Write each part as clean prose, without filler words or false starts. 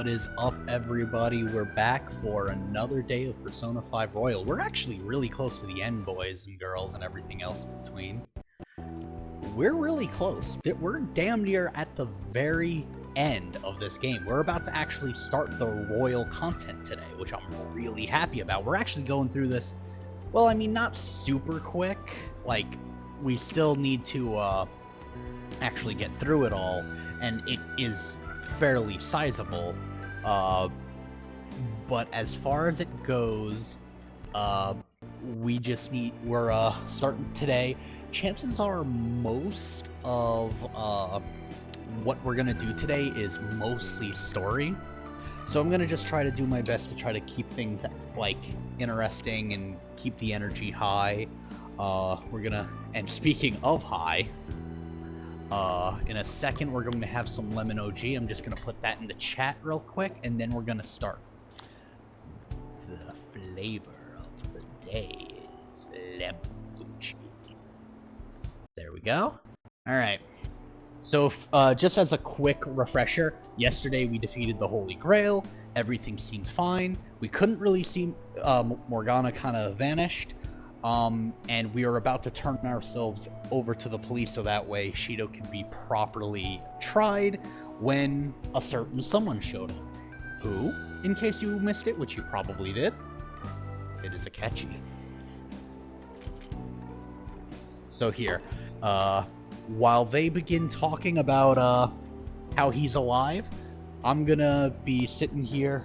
What is up, everybody? We're back for another day of Persona 5 Royal. We're actually really close to the end, boys and girls, and everything else in between. We're really close. We're damn near at the very end of this game. We're about to actually start the Royal content today, which I'm really happy about. We're actually going through this, well, I mean, not super quick. Like, we still need to actually get through it all, and it is fairly sizable, but as far as it goes, we're starting today. Chances are most of what we're gonna do today is mostly story, so I'm gonna just try to do my best to try to keep things like interesting and keep the energy high. And speaking of high, in a second, we're going to have some lemon OG. I'm just going to put that in the chat real quick, and then we're going to start. The flavor of the day is lemon OG. There we go. All right. So, just as a quick refresher, yesterday we defeated the Holy Grail. Everything seems fine. We couldn't really see Morgana kind of vanished. And we are about to turn ourselves over to the police so that way Shido can be properly tried when a certain someone showed up. Who, in case you missed it, which you probably did, it is Akechi. So here, while they begin talking about, how he's alive, I'm gonna be sitting here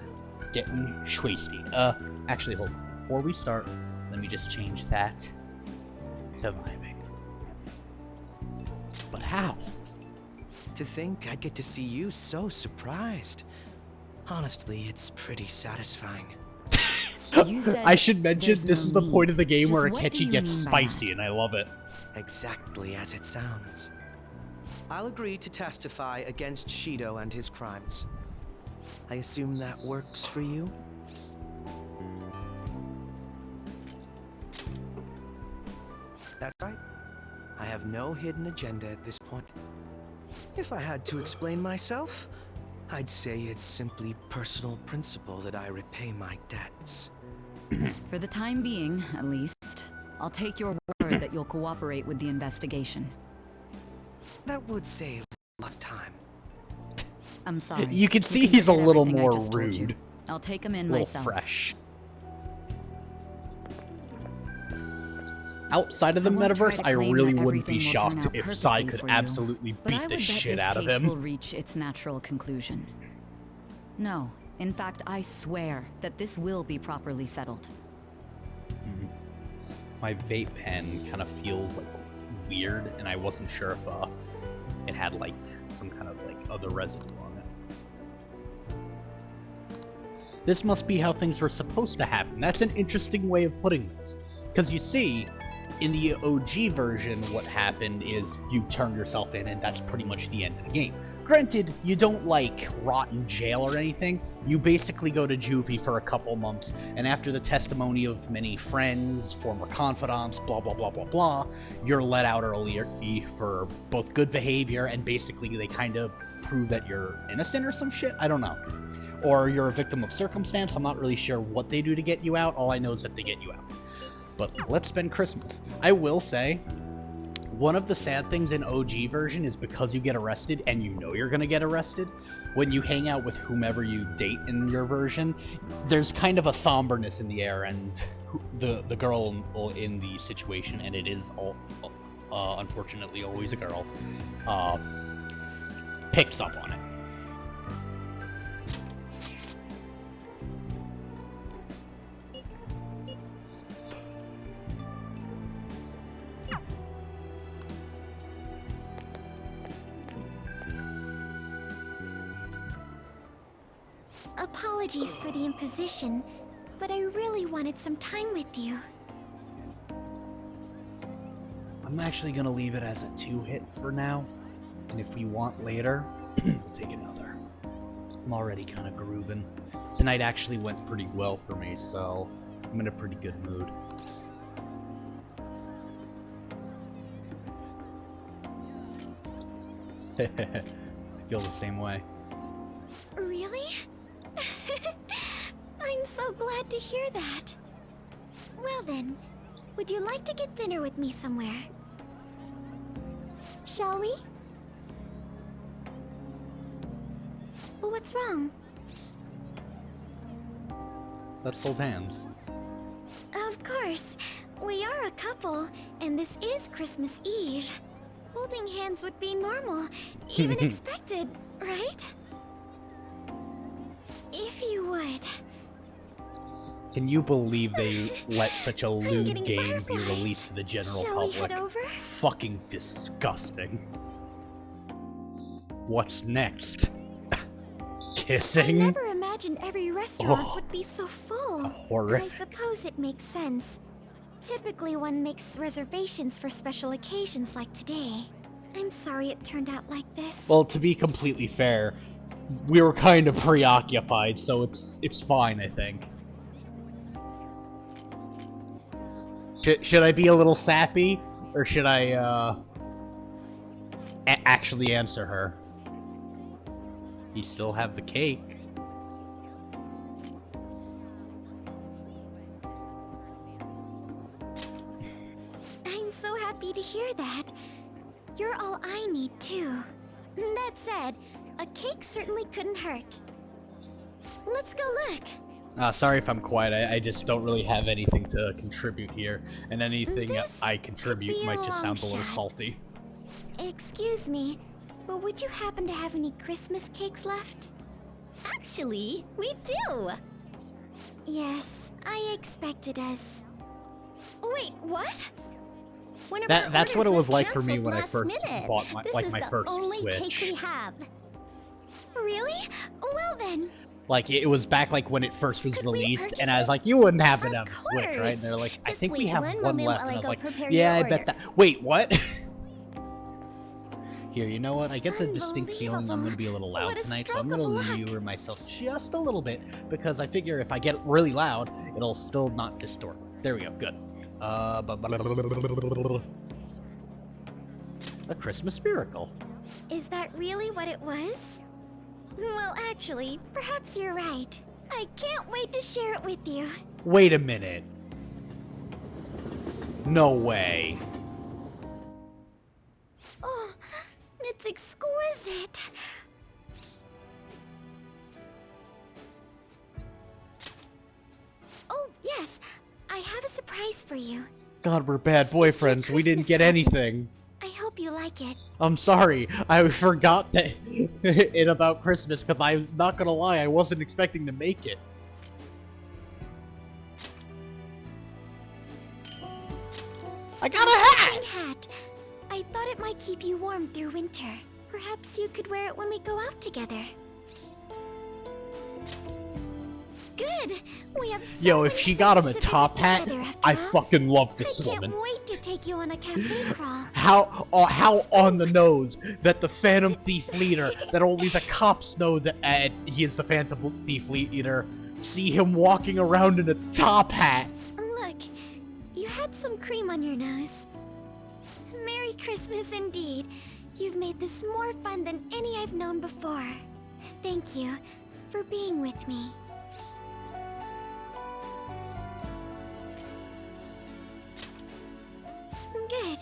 getting schwasty. Actually, hold on. Before we start, let me just change that to vibing. But how? To think I'd get to see you so surprised. Honestly, it's pretty satisfying. I should mention this is the point of the game where Akechi gets spicy, and I love it. Exactly as it sounds. I'll agree to testify against Shido and his crimes. I assume that works for you? That's right. I have no hidden agenda at this point. If I had to explain myself, I'd say it's simply personal principle that I repay my debts. For the time being, at least, I'll take your word that you'll cooperate with the investigation. That would save a lot of time. I'm sorry. You can see he's a little more rude. rude. I'll take him in a little myself. Fresh. Outside of the metaverse, I really wouldn't be shocked if Sai could absolutely beat the shit out of him. Will reach its natural conclusion. No, in fact, I swear that this will be properly settled. My vape pen kind of feels like weird, and I wasn't sure if it had like some kind of like other residue on it. This must be how things were supposed to happen. That's an interesting way of putting this, because you see, in the OG version, what happened is you turn yourself in, and that's pretty much the end of the game. Granted, you don't, like, rot in jail or anything. You basically go to juvie for a couple months, and after the testimony of many friends, former confidants, blah, blah, blah, blah, blah, you're let out early for both good behavior, and basically they kind of prove that you're innocent or some shit? I don't know. Or you're a victim of circumstance. I'm not really sure what they do to get you out. All I know is that they get you out. But let's spend Christmas. I will say, one of the sad things in OG version is because you get arrested, and you know you're gonna get arrested, when you hang out with whomever you date in your version, there's kind of a somberness in the air, and the girl in the situation, and it is unfortunately always a girl, picks up on it. Apologies for the imposition, but I really wanted some time with you. I'm actually gonna leave it as a 2-hit for now, and if we want later, we'll take another. I'm already kind of grooving. Tonight actually went pretty well for me, so I'm in a pretty good mood. I feel the same way. Really? I'm so glad to hear that. Well then, would you like to get dinner with me somewhere? Shall we? What's wrong? Let's hold hands. Of course. We are a couple, and this is Christmas Eve. Holding hands would be normal, even expected, right? If you would. Can you believe they let such a lewd getting game be butterflies. released to the general Shall we public? head over? Fucking disgusting. What's next? I Kissing? never imagined every restaurant Oh. would be so full. I Horrific. suppose it makes sense. Typically, one makes reservations for special occasions like today. I'm sorry it turned out like this. Well, to be completely fair, we were kind of preoccupied, so it's fine, I think. Should I be a little sappy, or should I actually answer her? You still have the cake. I'm so happy to hear that. You're all I need, too. That said, a cake certainly couldn't hurt. Let's go look. Sorry if I'm quiet, I just don't really have anything to contribute here, and anything This I could contribute be might a just sound a long little shot. salty. Excuse me, but would you happen to have any Christmas cakes left? Actually, we do. Yes, I expected us. Wait, what? One of our That's what it orders was like for me canceled when I last first minute. bought my This like is my the first only Switch. cake we have. Really? Well then, Like, it was back like when it first was Could we released, purchase and I was it? like, you wouldn't happen to Of have a Switch, right? And they're like, I Just think we wait have one one moment left. while And I I was go like, prepare yeah, your I bet order. that. Wait, what? Here, you know what? I get the distinct feeling I'm going to be a little loud What a tonight, so I'm stroke going of to luck. lower myself just a little bit, because I figure if I get really loud, it'll still not distort. There we go, good. A Christmas miracle. is that really what it was? Well, actually, perhaps you're right. I can't wait to share it with you. Wait a minute. No way. Oh, it's exquisite. Oh, yes. I have a surprise for you. God, we're bad boyfriends. We didn't Christmas get present. anything. I hope you like it. I'm sorry. I forgot that it about Christmas, because I'm not gonna lie, I wasn't expecting to make it. I got a hat! Green hat. I thought it might keep you warm through winter. Perhaps you could wear it when we go out together. Good. We have so Yo, if many she got him a things to top visit hat, together after I all. fucking love this I can't woman. wait to take you on a cafe crawl. How on the nose that the Phantom Thief leader, that only the cops know that he is the Phantom Thief leader, see him walking around in a top hat. Look, you had some cream on your nose. Merry Christmas indeed. You've made this more fun than any I've known before. Thank you for being with me. Good.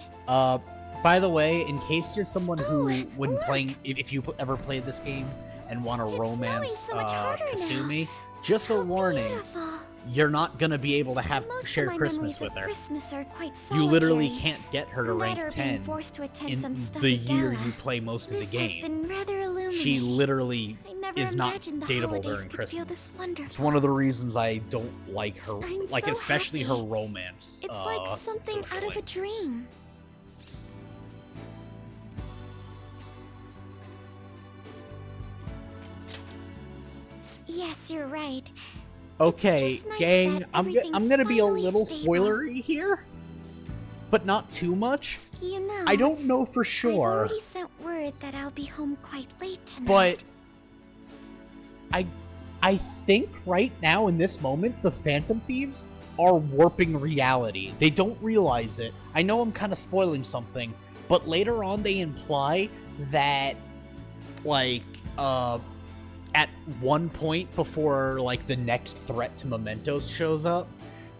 By the way, in case you're someone who, Oh, when look. playing, if you ever played this game and want to It's romance snowing so much harder now. Kasumi, just a How warning, beautiful. you're not gonna be able to have Most share of my Christmas memories with of her. Christmas are quite You solitary. literally can't get her to No rank matter being 10 forced to attend in some stuffy the year gala. you play most of the This has game. been rather illuminating. She literally I never is not imagined the dateable holidays during could feel Christmas. this wonderful. It's one of the reasons I don't like her, I'm like so especially happy. her romance. It's like something out of a socially. dream. Yes, you're right. Okay, just nice gang, that I'm everything's gonna be a finally little stable. spoilery here, but not too much. You know, I don't know for I've sure, already sent word that I'll be home quite late tonight. but I think right now in this moment the Phantom Thieves are warping reality. They don't realize it. I know I'm kind of spoiling something, but later on they imply that like at one point before, like, the next threat to Mementos shows up,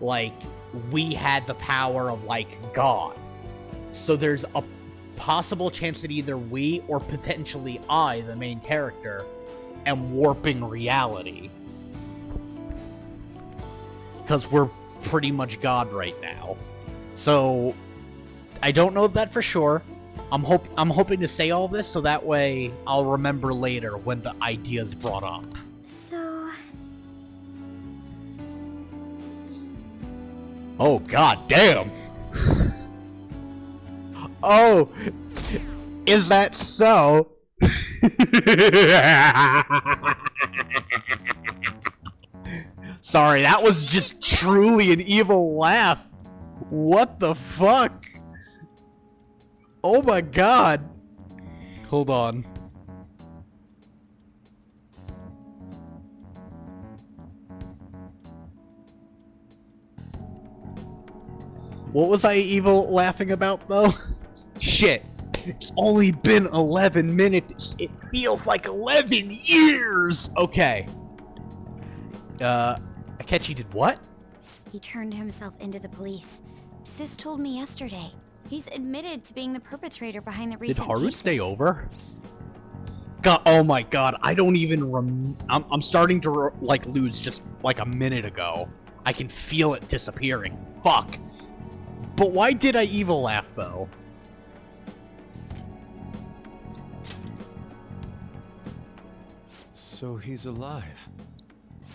like, we had the power of, like, God. So there's a possible chance that either we or potentially I, the main character, am warping reality. Because we're pretty much God right now. So I don't know that for sure. I'm hoping to say all this so that way I'll remember later when the idea's brought up. So... Oh, god damn! Oh! Is that so? Sorry, that was just truly an evil laugh. What the fuck? Oh my god. Hold on. What was I evil laughing about, though? Shit. It's only been 11 minutes. It feels like 11 years! Okay. Akechi did what? He turned himself into the police. Sis told me yesterday. He's admitted to being the perpetrator behind the recent Did Haru cases. stay over? God, oh my god, I don't even I'm starting to, like, lose just, like, a minute ago. I can feel it disappearing. Fuck. But why did I evil laugh, though? So he's alive.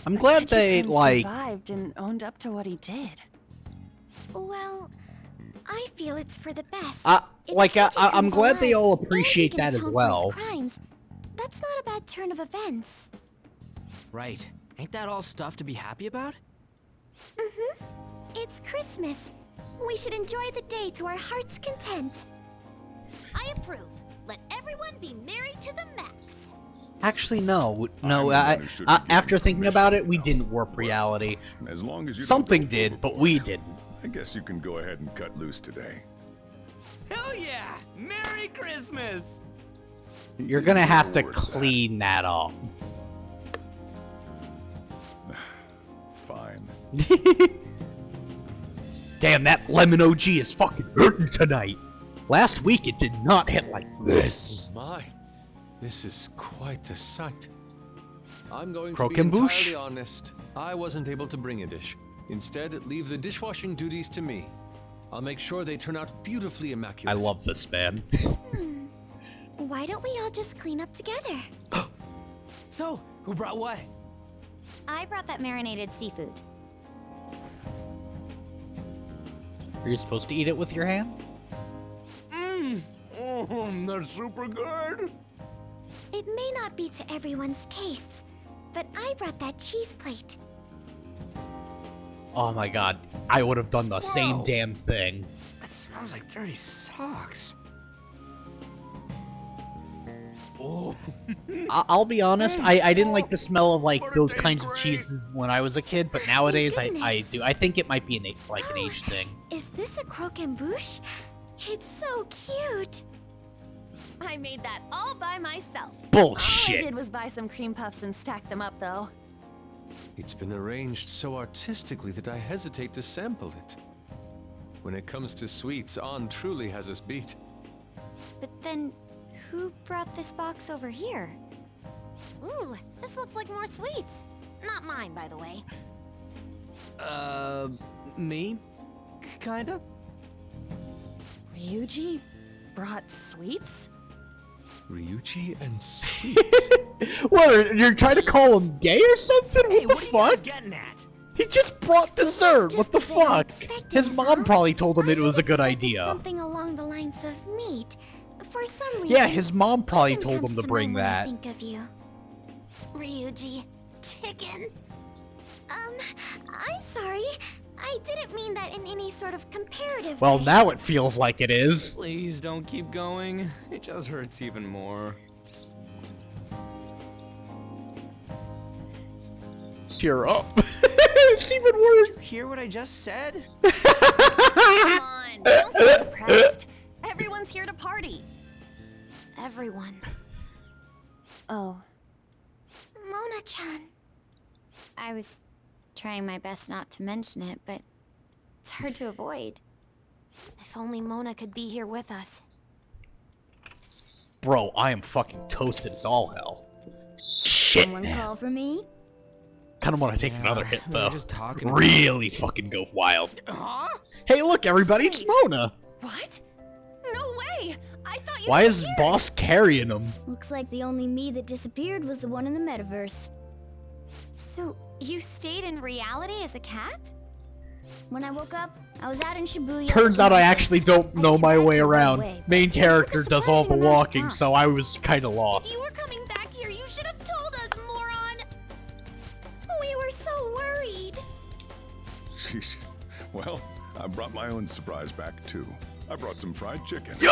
I'm glad they, like... survived and owned up to what he did. Well, I feel it's for the best. If like, Akechi I'm comes glad they alive all and appreciate he can that as atone for his well. crimes, that's not a bad turn of events. Right. Ain't that all stuff to be happy about? Mm-hmm. It's Christmas. We should enjoy the day to our heart's content. I approve. Let everyone be merry to the max. Actually, no. I'm No, the one who should be after given thinking permission about to it, we go. didn't warp reality. As long as you Something don't go did, but overboard. we didn't. I guess you can go ahead and cut loose today. Hell yeah! Merry Christmas! You're gonna have to Word of that. clean that up. Fine. Damn, that lemon OG is fucking hurting tonight. Last week it did not hit like this. My, this is quite the sight. I'm going to be Croquembouche? entirely honest. I wasn't able to bring a dish. Instead, leave the dishwashing duties to me. I'll make sure they turn out beautifully I immaculate. love this man. Why don't we all just clean up together? So, who brought what? I brought that marinated seafood. Are you supposed to eat it with your hand? Mmm! Oh, that's super good! It may not be to everyone's tastes, but I brought that cheese plate. Oh my god, I would have done the same Whoa. damn thing. That smells like dirty socks. Oh. I'll be honest, I didn't like the smell of, like, But it those tastes kinds of great. cheeses when I was a kid, but nowadays I goodness. do. I think it might be an age thing. Is this a croquembouche? It's so cute. I made that all by myself. All I Bullshit. did was buy some cream puffs and stack them up, though. It's been arranged so artistically that I hesitate to sample it. When it comes to sweets, An truly has us beat. But then, who brought this box over here? Ooh, this looks like more sweets. Not mine, by the way. Me? Kinda? Ryuji brought sweets? Ryuji and sweets. What, you're trying to call him gay or something? Hey, What what the are you guys fuck? getting at? He just brought dessert. What just the a bit fuck? unexpected, His is mom all. probably told him it I was a had good expected idea. Something along the lines of meat. For some reason. Yeah, his mom probably chicken told comes him to mind bring when I that. think of you. Ryuji, chicken. I'm sorry. I didn't mean that in any sort of comparative Well, way. now it feels like it is. Please don't keep going. It just hurts even more. Cheer up. It's even worse. You hear what I just said? Come on, don't get depressed. Everyone's here to party. Everyone. Oh. Mona-chan. I was trying my best not to mention it, but it's hard to avoid. If only Mona could be here with us. Bro, I am fucking toasted as all hell. Shit, Someone man. call for me? Kind of want to take Yeah, another hit, we were though. just talking Really fucking go wild. Huh? Hey, look, everybody, it's Mona! What? No way! I thought you Why is disappeared. Boss carrying him? Looks like the only me that disappeared was the one in the metaverse. So, you stayed in reality as a cat? When I woke up, I was out in Shibuya. Turns out I actually don't know my way around. Way, but Main it took a character does all the surprising amount of walking, time. so I was kinda If lost. you were coming back here, you should have told us, moron! We were so worried. Sheesh. Well, I brought my own surprise back too. I brought some fried chicken. Yo!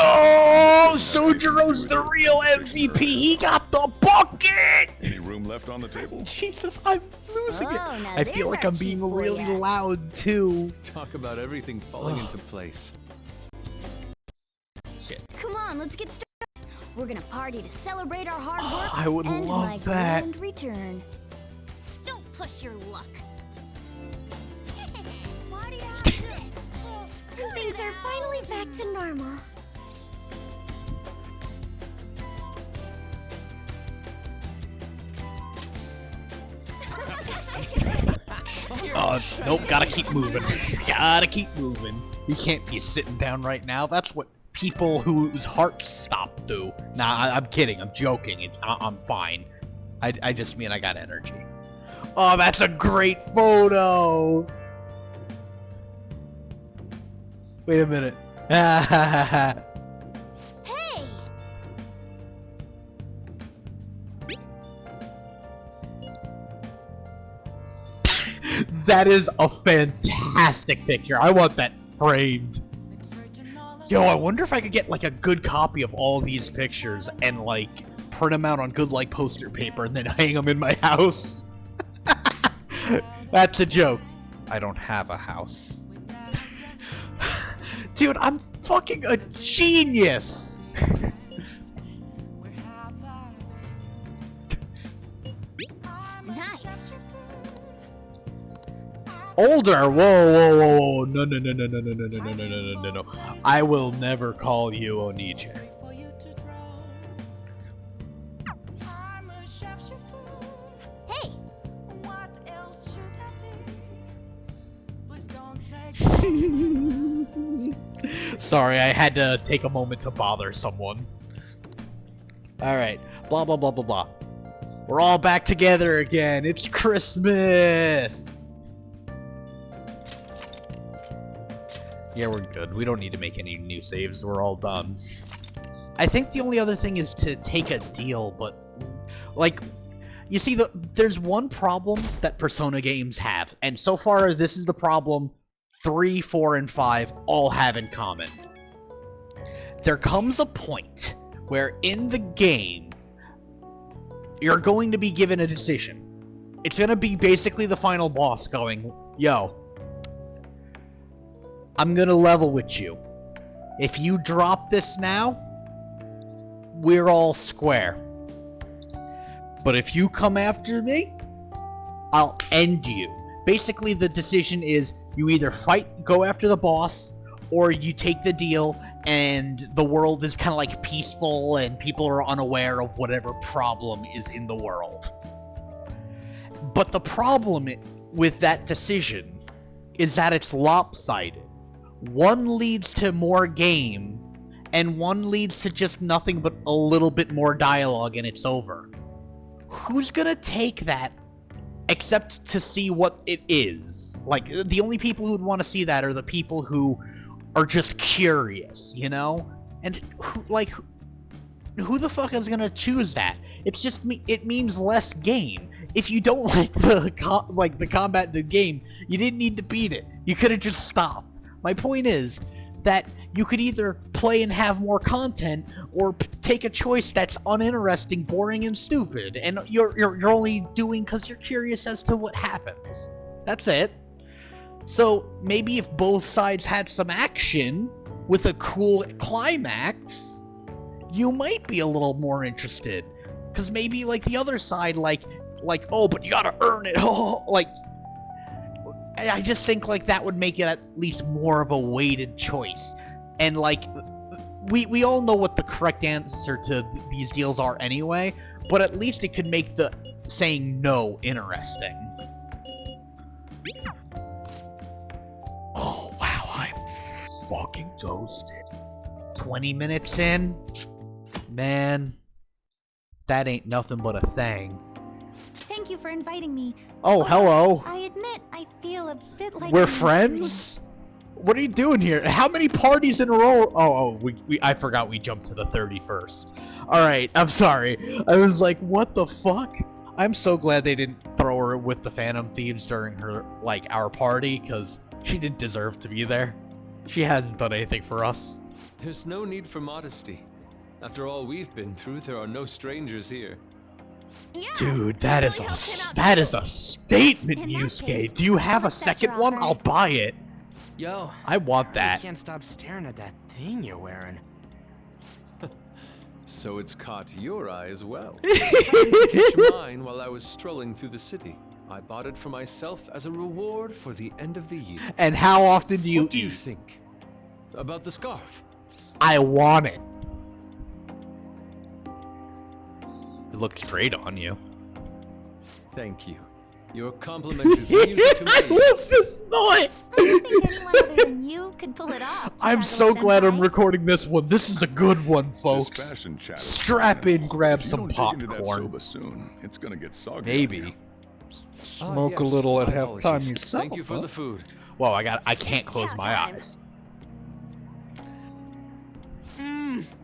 Sojiro's the real MVP! He got the bucket! Any room left on the table? Jesus, I'm losing it. Oh, now I feel there's like our I'm being chief for really ya. loud, too. Talk about everything falling Ugh. into place. Shit. Come on, let's get started. We're gonna party to celebrate our hard work I would and love my that. grand return. Don't push your luck. Party after this. Things are finally back to normal. Nope, gotta keep moving. Gotta keep moving. You can't be sitting down right now. That's what people whose hearts stop do. Nah, I'm kidding. I'm joking. I'm fine. I just mean I got energy. Oh, that's a great photo! Wait a minute. Hey! That is a fantastic picture. I want that framed. Yo, I wonder if I could get like a good copy of all these pictures and like print them out on good like poster paper and then hang them in my house. That's a joke. I don't have a house. Dude, I'm fucking a genius! Nice. Older! Whoa, whoa, whoa, whoa. No, no, no, no, no, no, no, no, no, no, no, no, no. I will never call you Oniche. Hey! Sorry, I had to take a moment to bother someone. Alright, blah blah blah blah blah. We're all back together again. It's Christmas! Yeah, we're good. We don't need to make any new saves. We're all done. I think the only other thing is to take a deal, but... Like, you see, there's one problem that Persona games have, and so far this is the problem 3, 4, and 5 all have in common. There comes a point where in the game, you're going to be given a decision. It's going to be basically the final boss going, yo, I'm going to level with you. If you drop this now, we're all square. But if you come after me, I'll end you. Basically, the decision is you either fight, go after the boss, or you take the deal and the world is kind of like peaceful and people are unaware of whatever problem is in the world. But the problem with that decision is that it's lopsided. One leads to more game, and one leads to just nothing but a little bit more dialogue and it's over. Who's gonna take that except to see what it is? Like, the only people who would want to see that are the people who are just curious, you know? And who the fuck is gonna choose that? It's just it means less game. If you don't like the combat in the game, you didn't need to beat it. You could have just stopped. My point is that you could either play and have more content, or take a choice that's uninteresting, boring, and stupid, and you're only doing because you're curious as to what happens. That's it. So maybe if both sides had some action with a cool climax, you might be a little more interested. Because maybe like the other side like like, oh, but you gotta earn it. Oh, like, I just think like that would make it at least more of a weighted choice. And like, we all know what the correct answer to these deals are anyway, but at least it could make the saying no interesting. Oh wow, I'm fucking toasted. 20 minutes in? Man, that ain't nothing but a thing. Thank you for inviting me. Oh, hello. I admit I feel a bit like We're I'm friends? What are you doing here? How many parties in a row? Oh, I forgot we jumped to the 31st. Alright, I'm sorry. I was like, what the fuck? I'm so glad they didn't throw her with the Phantom Thieves during her, like, our party, because she didn't deserve to be there. She hasn't done anything for us. There's no need for modesty. After all we've been through, there are no strangers here. Yeah. Dude, that is really helps him out that too. is a statement, In that Yusuke. case, Do you have I'll a accept second your one? offer. I'll buy it. Yo, I want I that. can't stop staring at that thing you're wearing. So it's caught your eye as well. It happened to catch mine while I was strolling through the city. I bought it for myself as a reward for the end of the year. And how often do you What do you eat? think about the scarf? I want it. It looks great on you. Thank you. Your compliment is music to I me. love this boy. I don't think anyone other than you could pull it off. I'm Tadano so glad I'm senpai. recording this one. This is a good one, This folks. fashion chat is Strap fun. in, grab If you some don't dig into that popcorn. soba soon, it's gonna get soggy. on Maybe. you. Smoke a yes, little at my halftime apologies. yourself. Thank you for huh? the food. Whoa, I can't It's close chow my time. eyes.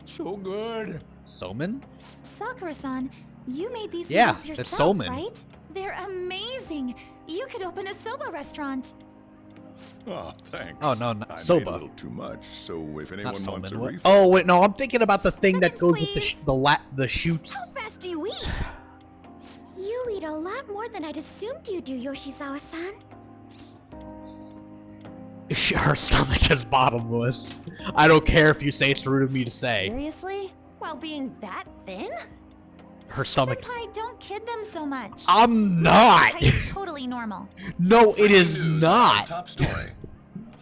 So good. Soman? Sakura-san, you made these Yeah, noodles it's yourself, Soman. right? They're amazing. You could open a soba restaurant. Oh, thanks. Oh, no, not I made soba. a little too much, so if anyone Not wants a Soman. What? refill, Oh wait, no, I'm thinking about the thing that Seconds, goes with please. the shoots. How fast do you eat? You eat a lot more than I'd assumed you do, Yoshizawa-san. Her stomach is bottomless. I don't care if you say it's rude of me to say. Seriously? While being that thin? Her stomach. Senpai, don't kid them so much. I'm not. It's totally normal. No, it is News, not. Top story.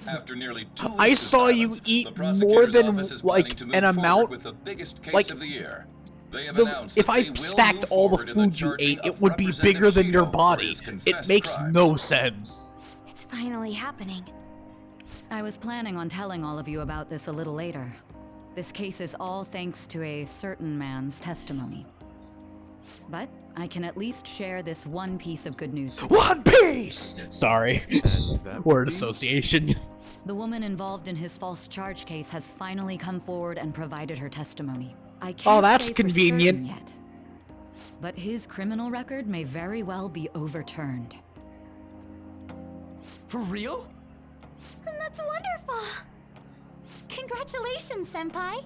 After nearly 2 weeks I of saw you silence, eat the more prosecutor's than office is like planning to move an forward amount. with the biggest case like, of the year. They have The, announced if that I they will stacked move all the forward in the food you charging ate, of it would be Representative bigger than your Shino for body. his It confessed makes crimes. no sense. It's finally happening. I was planning on telling all of you about this a little later. This case is all thanks to a certain man's testimony. But I can at least share this one piece of good news. One Piece. Sorry. And that Word would be- association. The woman involved in his false charge case has finally come forward and provided her testimony. I can't that's say for convenient. certain yet, but his criminal record may very well be overturned. For real? And that's wonderful. Congratulations, Senpai.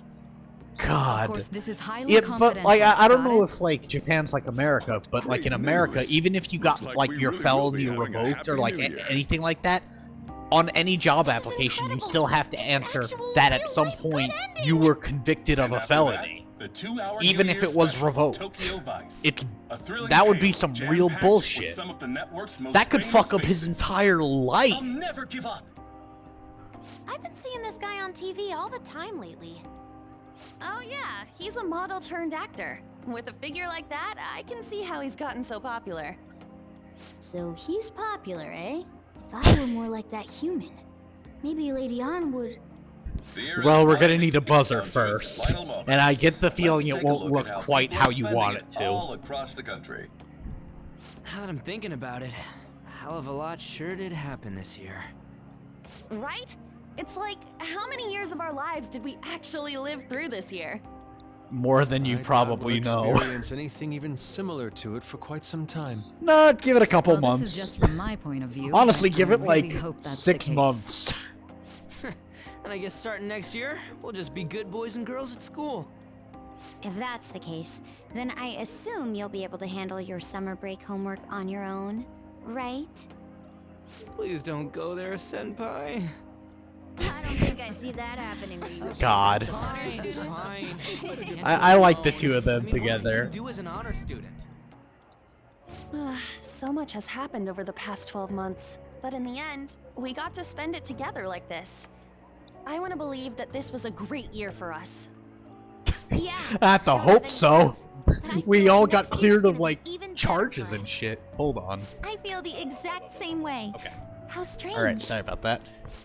Of God. course, this is highly Yeah, but confidential. like I don't got know it? if like Japan's like America, but like in Great America, news. even if you got Looks like like we your really will felony be having a revoked or happy like new year. anything like that, on any job This is application, you incredible. still have to It's an answer actual that at some real-life good point ending. you were convicted of And a after felony. that, the 2-hour Even New if Year's it was special, revoked. Tokyo Vice. It's A thrilling that would be tale some jam-packed real with bullshit. some of the network's most That could famous fuck up his faces. entire life. I'll never give up. I've been seeing this guy on TV all the time lately. Oh yeah, he's a model turned actor. With a figure like that, I can see how he's gotten so popular. So he's popular, eh? If I were more like that human, maybe Lady Ann would... The year is Well, we're gonna winding need a buzzer down to its first, final moments. and I get the Let's feeling take it a won't look look at quite people how are you spending want it it to. all across the country. Now that I'm thinking about it, a hell of a lot sure did happen this year. Right? It's like, how many years of our lives did we actually live through this year? More than I you doubt probably we'll know. experience anything even similar to it for quite some time. Nah, give it a couple Well, months. this is just from my point of view. Honestly, but give I it really like hope that's the 6 case. months. And I guess starting next year, we'll just be good boys and girls at school. If that's the case, then I assume you'll be able to handle your summer break homework on your own, right? Please don't go there, Senpai. I don't think I see that happening to you. God. Fine, fine. I like the two of them I mean, what together. would you do as an honor student? So much has happened over the past 12 months, but in the end, we got to spend it together like this. I want to believe that this was a great year for us. Yeah. I have to don't hope any so. proof, but I We feel all like got next year's cleared gonna of be like even better charges for and us. shit. Hold on. I feel the exact same way. Okay. How strange. All right. Sorry about that.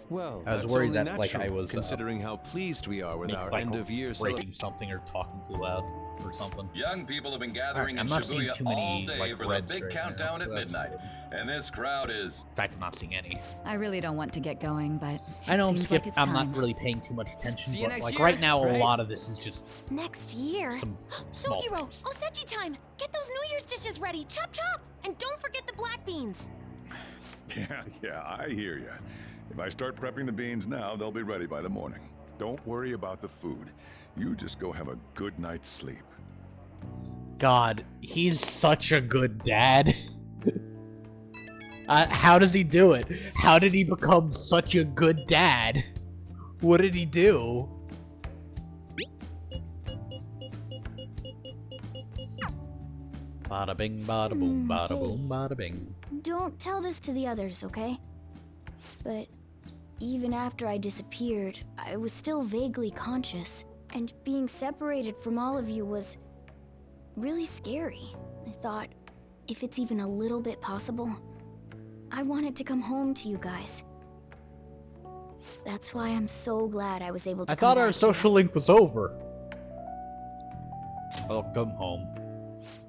Well, I was that's worried only that, like, I natural, was, considering how pleased we are with Maybe, our like, end-of-year breaking something or talking too loud or something. Young people have been gathering I'm in not seeing Shibuya too many, all day like, for the reds big right now, countdown so at that's midnight. good. And this crowd is... In fact, I'm not seeing any. I really don't want to get going, but I know seems like it's I'm time. not really paying too much attention, See you but next like year, right now, right? a lot of this is just Next year. some small Sojiro, things. Osechi time. Get those New Year's dishes ready. Chop chop. And don't forget the black beans. Yeah, I hear ya. If I start prepping the beans now, they'll be ready by the morning. Don't worry about the food. You just go have a good night's sleep. God, he's such a good dad. How does he do it? How did he become such a good dad? What did he do? Bada bing, bada boom, bada boom, bada bing. Don't tell this to the others, okay? But even after I disappeared, I was still vaguely conscious. And being separated from all of you was really scary. I thought, if it's even a little bit possible, I wanted to come home to you guys. That's why I'm so glad I was able to I come thought our back social link was over. Welcome home.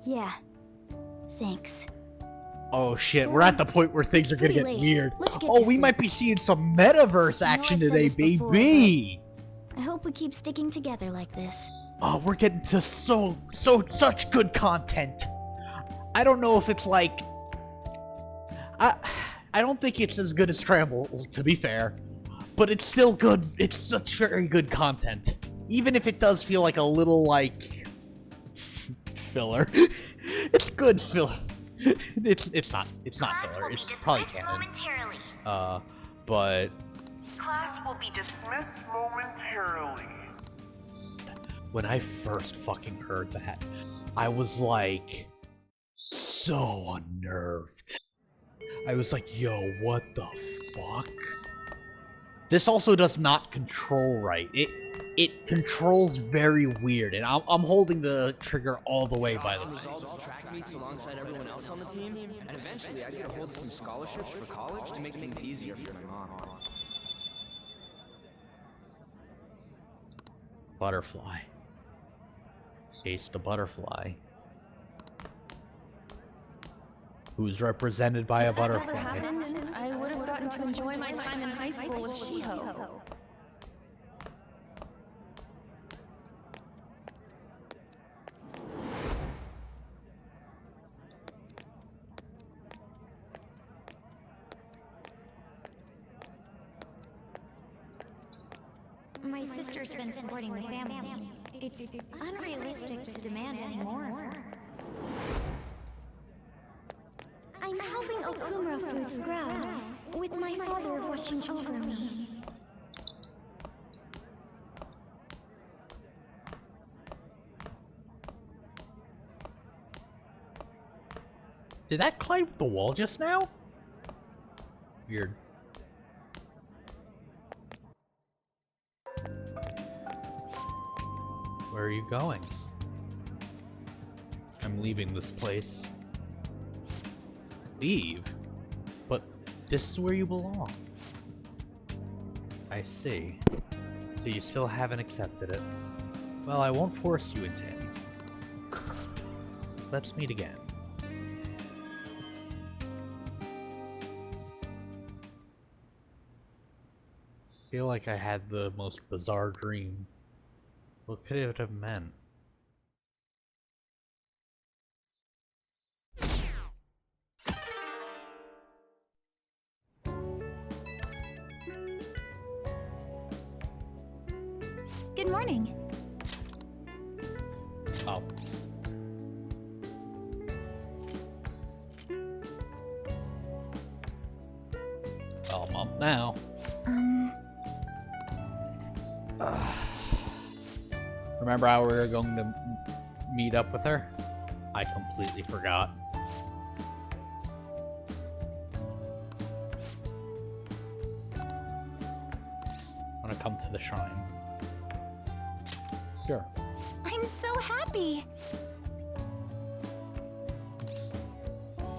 here. Yeah. Thanks. Oh shit, we're at the point where things are gonna pretty get late. weird. Let's get Oh, to we sleep. might be seeing some metaverse I know action I've said today, this before, baby! I hope we keep sticking together like this. Oh, we're getting to such good content. I don't know if it's like... I don't think it's as good as Scramble, to be fair. But it's still good. It's such very good content. Even if it does feel like a little, like... filler. It's good filler. It's not filler. It's probably canon. But... Class will be dismissed momentarily. When I first fucking heard that, I was like, so unnerved. I was like, yo, what the fuck? This also does not control right. It controls very weird, and I'm holding the trigger all the way, by the way. Results track meets alongside everyone else on the team, and eventually I'd get a hold of some scholarships for college to make things easier for my mom. Butterfly. Chase the butterfly. Who's represented by a If that never butterfly. happened, I would have gotten to enjoy my time in high school with Shiho. My sister's been supporting the family. It's unrealistic to demand any more of her. I'm helping Okumura Foods grow, with my father watching over me. Did that climb the wall just now? Weird. Where are you going? I'm leaving this place. Leave? But this is where you belong. I see. So you still haven't accepted it. Well, I won't force you into any. Let's meet again. Feel like I had the most bizarre dream. What could it have meant? Good morning. Oh. Well, I'm up now. Remember how we were going to meet up with her? I completely forgot. come to the shrine. Sure. I'm so happy.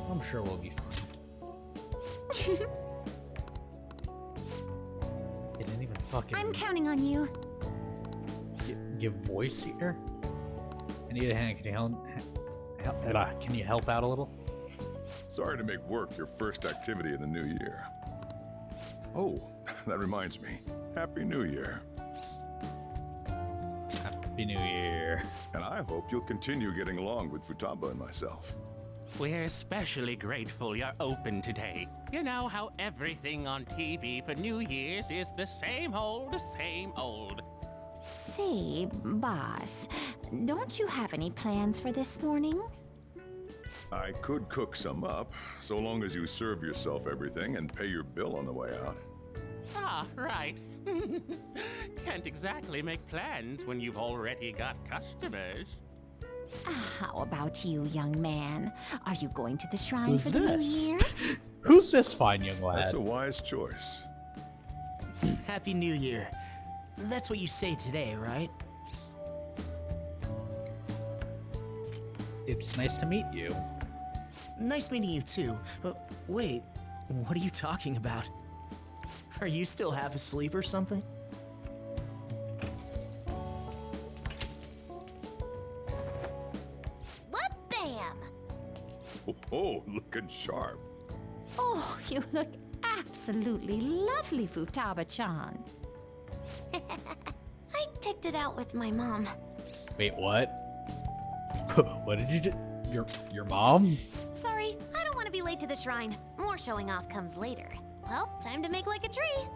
I'm sure we'll be fine. It didn't even fucking I'm counting on you. give voice here. I need a hand. Can you help out a little? Sorry to make work your first activity in the new year. Oh, that reminds me. Happy New Year. Happy New Year. And I hope you'll continue getting along with Futaba and myself. We're especially grateful you're open today. You know how everything on TV for New Year's is the same old, same old. Say, boss, don't you have any plans for this morning? I could cook some up, so long as you serve yourself everything and pay your bill on the way out. Ah, right. Can't exactly make plans when you've already got customers. How about you, young man? Are you going to the shrine Who's for the new this? year? Who's this fine young lad? That's a wise choice. Happy New Year. That's what you say today, right? It's nice to meet you. Nice meeting you too. Wait, what are you talking about? Are you still half asleep or something? What bam? Oh, looking sharp. Oh, you look absolutely lovely, Futaba-chan. I picked it out with my mom. Wait, what? What did you do? Your mom? Sorry, I don't want to be late to the shrine. More showing off comes later. Well, time to make like a tree.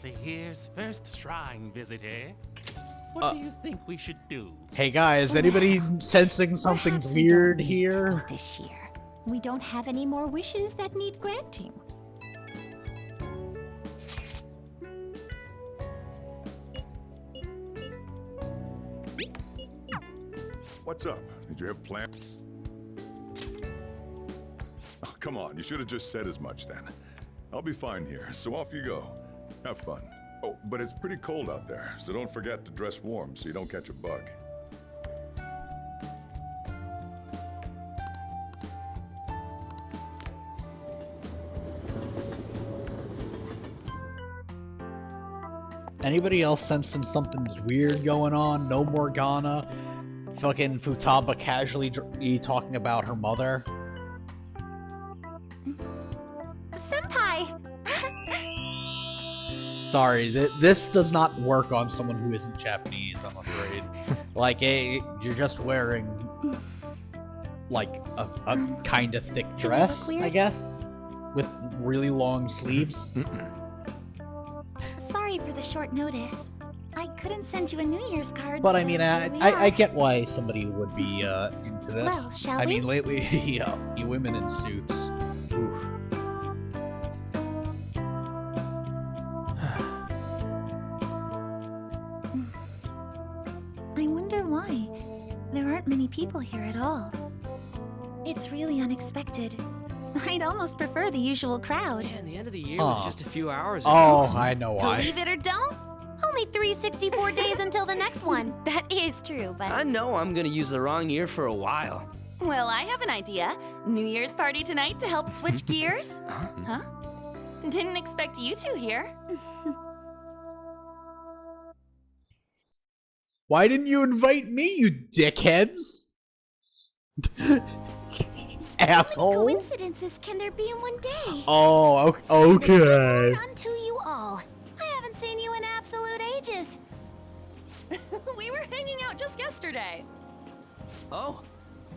The year's first shrine visit, eh? What do you think we should do? Hey guys, anybody sensing something Perhaps we don't weird need to here? go this year. We don't have any more wishes that need granting. What's up? Did you have plans? Oh, come on, you should have just said as much then. I'll be fine here, so off you go. Have fun. Oh, but it's pretty cold out there, so don't forget to dress warm so you don't catch a bug. Anybody else sensing something's weird going on? No Morgana. Fucking Futaba casually talking about her mother. Senpai! Sorry, this does not work on someone who isn't Japanese, I'm afraid. Like, you're just wearing, like, a kind of thick Do I look dress, weird? I guess? With really long sleeves. Sorry for the short notice. I couldn't send you a New Year's card. But I so mean, here we I are. get why somebody would be into this. Well, shall I we? mean, lately, you women in suits. Oof. I wonder why. There aren't many people here at all. It's really unexpected. I'd almost prefer the usual crowd. Man, the end of the year Huh. was just a few hours ago. Oh, I know why. Believe it or don't, only 364 days until the next one. That is true, but I know I'm gonna use the wrong year for a while. Well, I have an idea. New Year's party tonight to help switch gears? Huh? Didn't expect you two here. Why didn't you invite me, you dickheads? Asshole. coincidences can there be in one day? Oh, okay. Unto you all. I haven't seen you in absolute ages. We were hanging out just yesterday. Oh,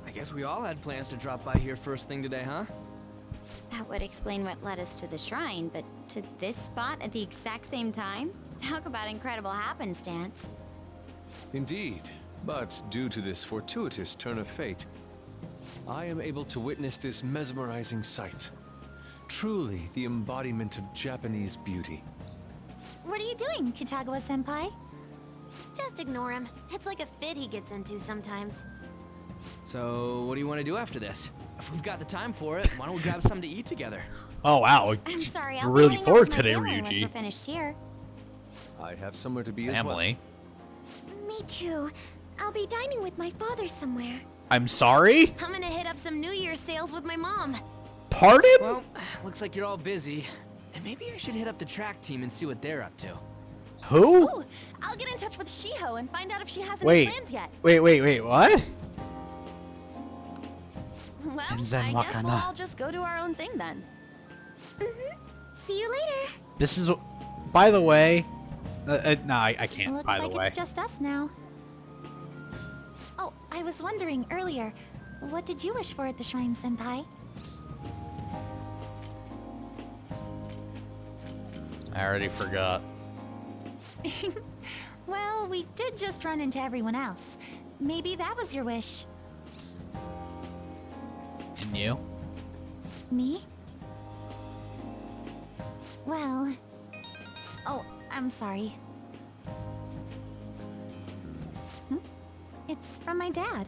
I guess we all had plans to drop by here first thing today, huh? That would explain what led us to the shrine, but to this spot at the exact same time? Talk about incredible happenstance. Indeed, but due to this fortuitous turn of fate, I am able to witness this mesmerizing sight. Truly the embodiment of Japanese beauty. What are you doing, Kitagawa-senpai? Just ignore him. It's like a fit he gets into sometimes. So, what do you want to do after this? If we've got the time for it, why don't we grab something to eat together? Oh wow. I'm sorry, We're I'll really be heading forward over to today, my family once we're Ryuji. finished here. I have somewhere to be Family. Me too. I'll be dining with my father somewhere. I'm sorry? I'm gonna hit up some New Year's sales with my mom. Pardon? Well, looks like you're all busy. And maybe I should hit up the track team and see what they're up to. Who? Ooh, I'll get in touch with Shiho and find out if she has any Wait. plans yet. Wait, what? Well, Shinzen I guess we'll Wakana. all just go do our own thing then. See you later. This is, by the way, no, I can't, Looks by the like way. it's just us now. Oh, I was wondering earlier, what did you wish for at the shrine, Senpai? I already forgot. Well, we did just run into everyone else. Maybe that was your wish. And you? Me? Well... Oh, I'm sorry. It's from my dad.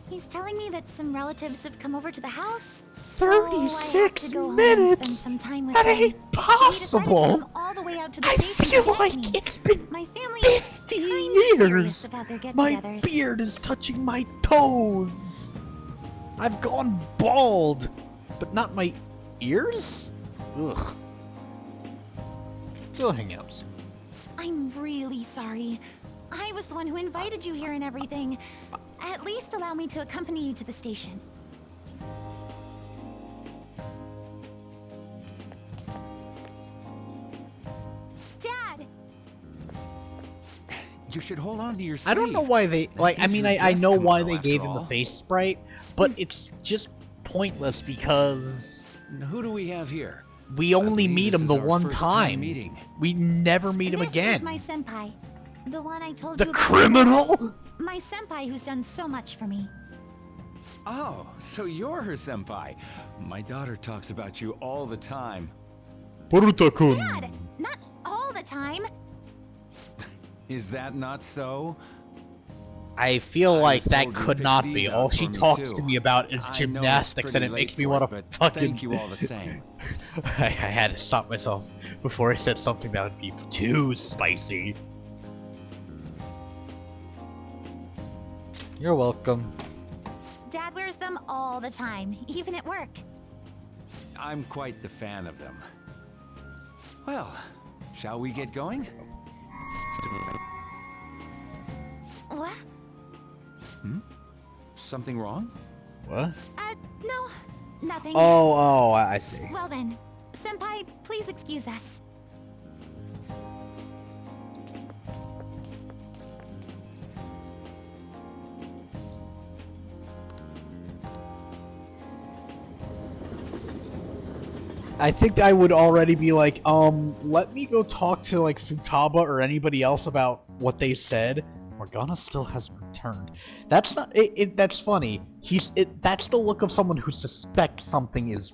He's telling me that some relatives have come over to the house. So I have 36 to go home and spend minutes? some time with That them. ain't He decided to possible! come all the way out to the I station feel to get like me. it's been My family is 50 kind of serious years! about their My get-togethers. beard is touching my toes! I've gone bald! But not my ears? Ugh. We'll hang out soon. I'm really sorry. I was the one who invited you here and everything. At least allow me to accompany you to the station. Dad! You should hold on to your sleeve. I don't know why they, like, I Is mean, your I dress know coming why out they after gave him the all? face sprite, but it's just pointless because Who do we have here? we only believe meet this him is the our one first time time. meeting. We never meet him This again. is my senpai. The one I told The you about. criminal? My senpai who's done so much for me. Oh, so you're her senpai. My daughter talks about you all the time. Boruto-kun. Dad! Not all the time. Is that not so? I feel I like was that told you'd could pick not these be. out All for she me, talks too. to me about is I know it's gymnastics, and pretty it makes late me for want it, to but fucking. Thank you all the same. I had to stop myself before I said something that would be too spicy. You're welcome. Dad wears them all the time, even at work. I'm quite the fan of them. Well, shall we get going? What? Something wrong? What? No. Nothing. Oh, I see. Well then, senpai, please excuse us. I think I would already be like, let me go talk to like Futaba or anybody else about what they said. Morgana still hasn't returned. That's not. That's funny. That's the look of someone who suspects something is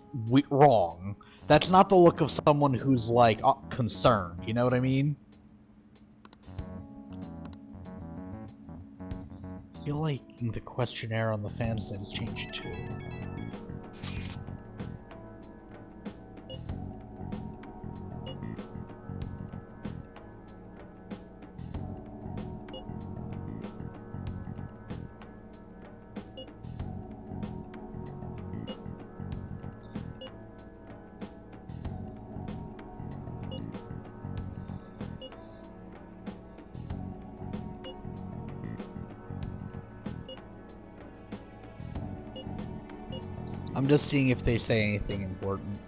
wrong. That's not the look of someone who's like concerned. You know what I mean? I feel like the questionnaire on the fan site has changed too. I'm just seeing if they say anything important.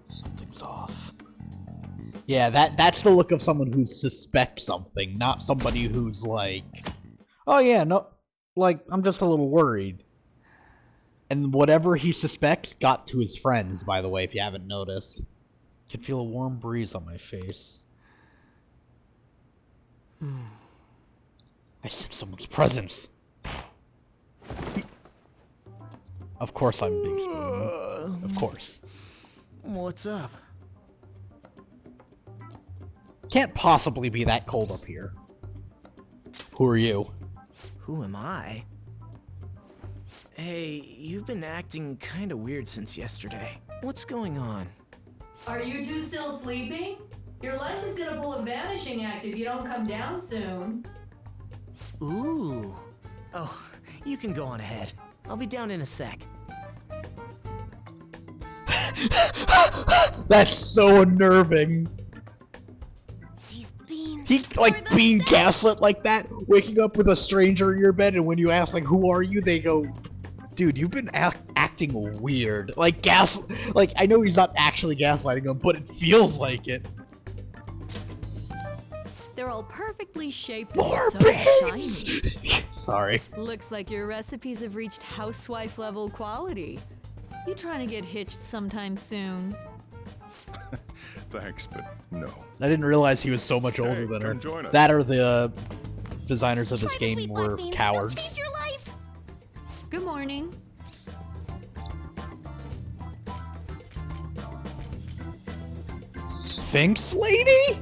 Something's off. Yeah, that's the look of someone who suspects something, not somebody who's like, oh yeah, no, like, I'm just a little worried. And whatever he suspects got to his friends, by the way, if you haven't noticed. I can feel a warm breeze on my face. I sense someone's presence. Of course I'm Big Spoon. Of course. What's up? Can't possibly be that cold up here. Who are you? Who am I? Hey, you've been acting kinda weird since yesterday. What's going on? Are you two still sleeping? Your lunch is gonna pull a vanishing act if you don't come down soon. Ooh. Oh, you can go on ahead. I'll be down in a sec. That's so unnerving. These beans. He like being gaslit like that, waking up with a stranger in your bed, and when you ask like, "Who are you?" they go, "Dude, you've been acting weird." Like like I know he's not actually gaslighting him, but it feels like it. They're all perfectly shaped More and so beans! shiny. Sorry. Looks like your recipes have reached housewife level quality. You trying to get hitched sometime soon? Thanks, but no. I didn't realize he was so much older than her. come join us. That or the designers of this Try the game sweet were black beans. cowards. They'll change your life. Good morning. Sphinx lady?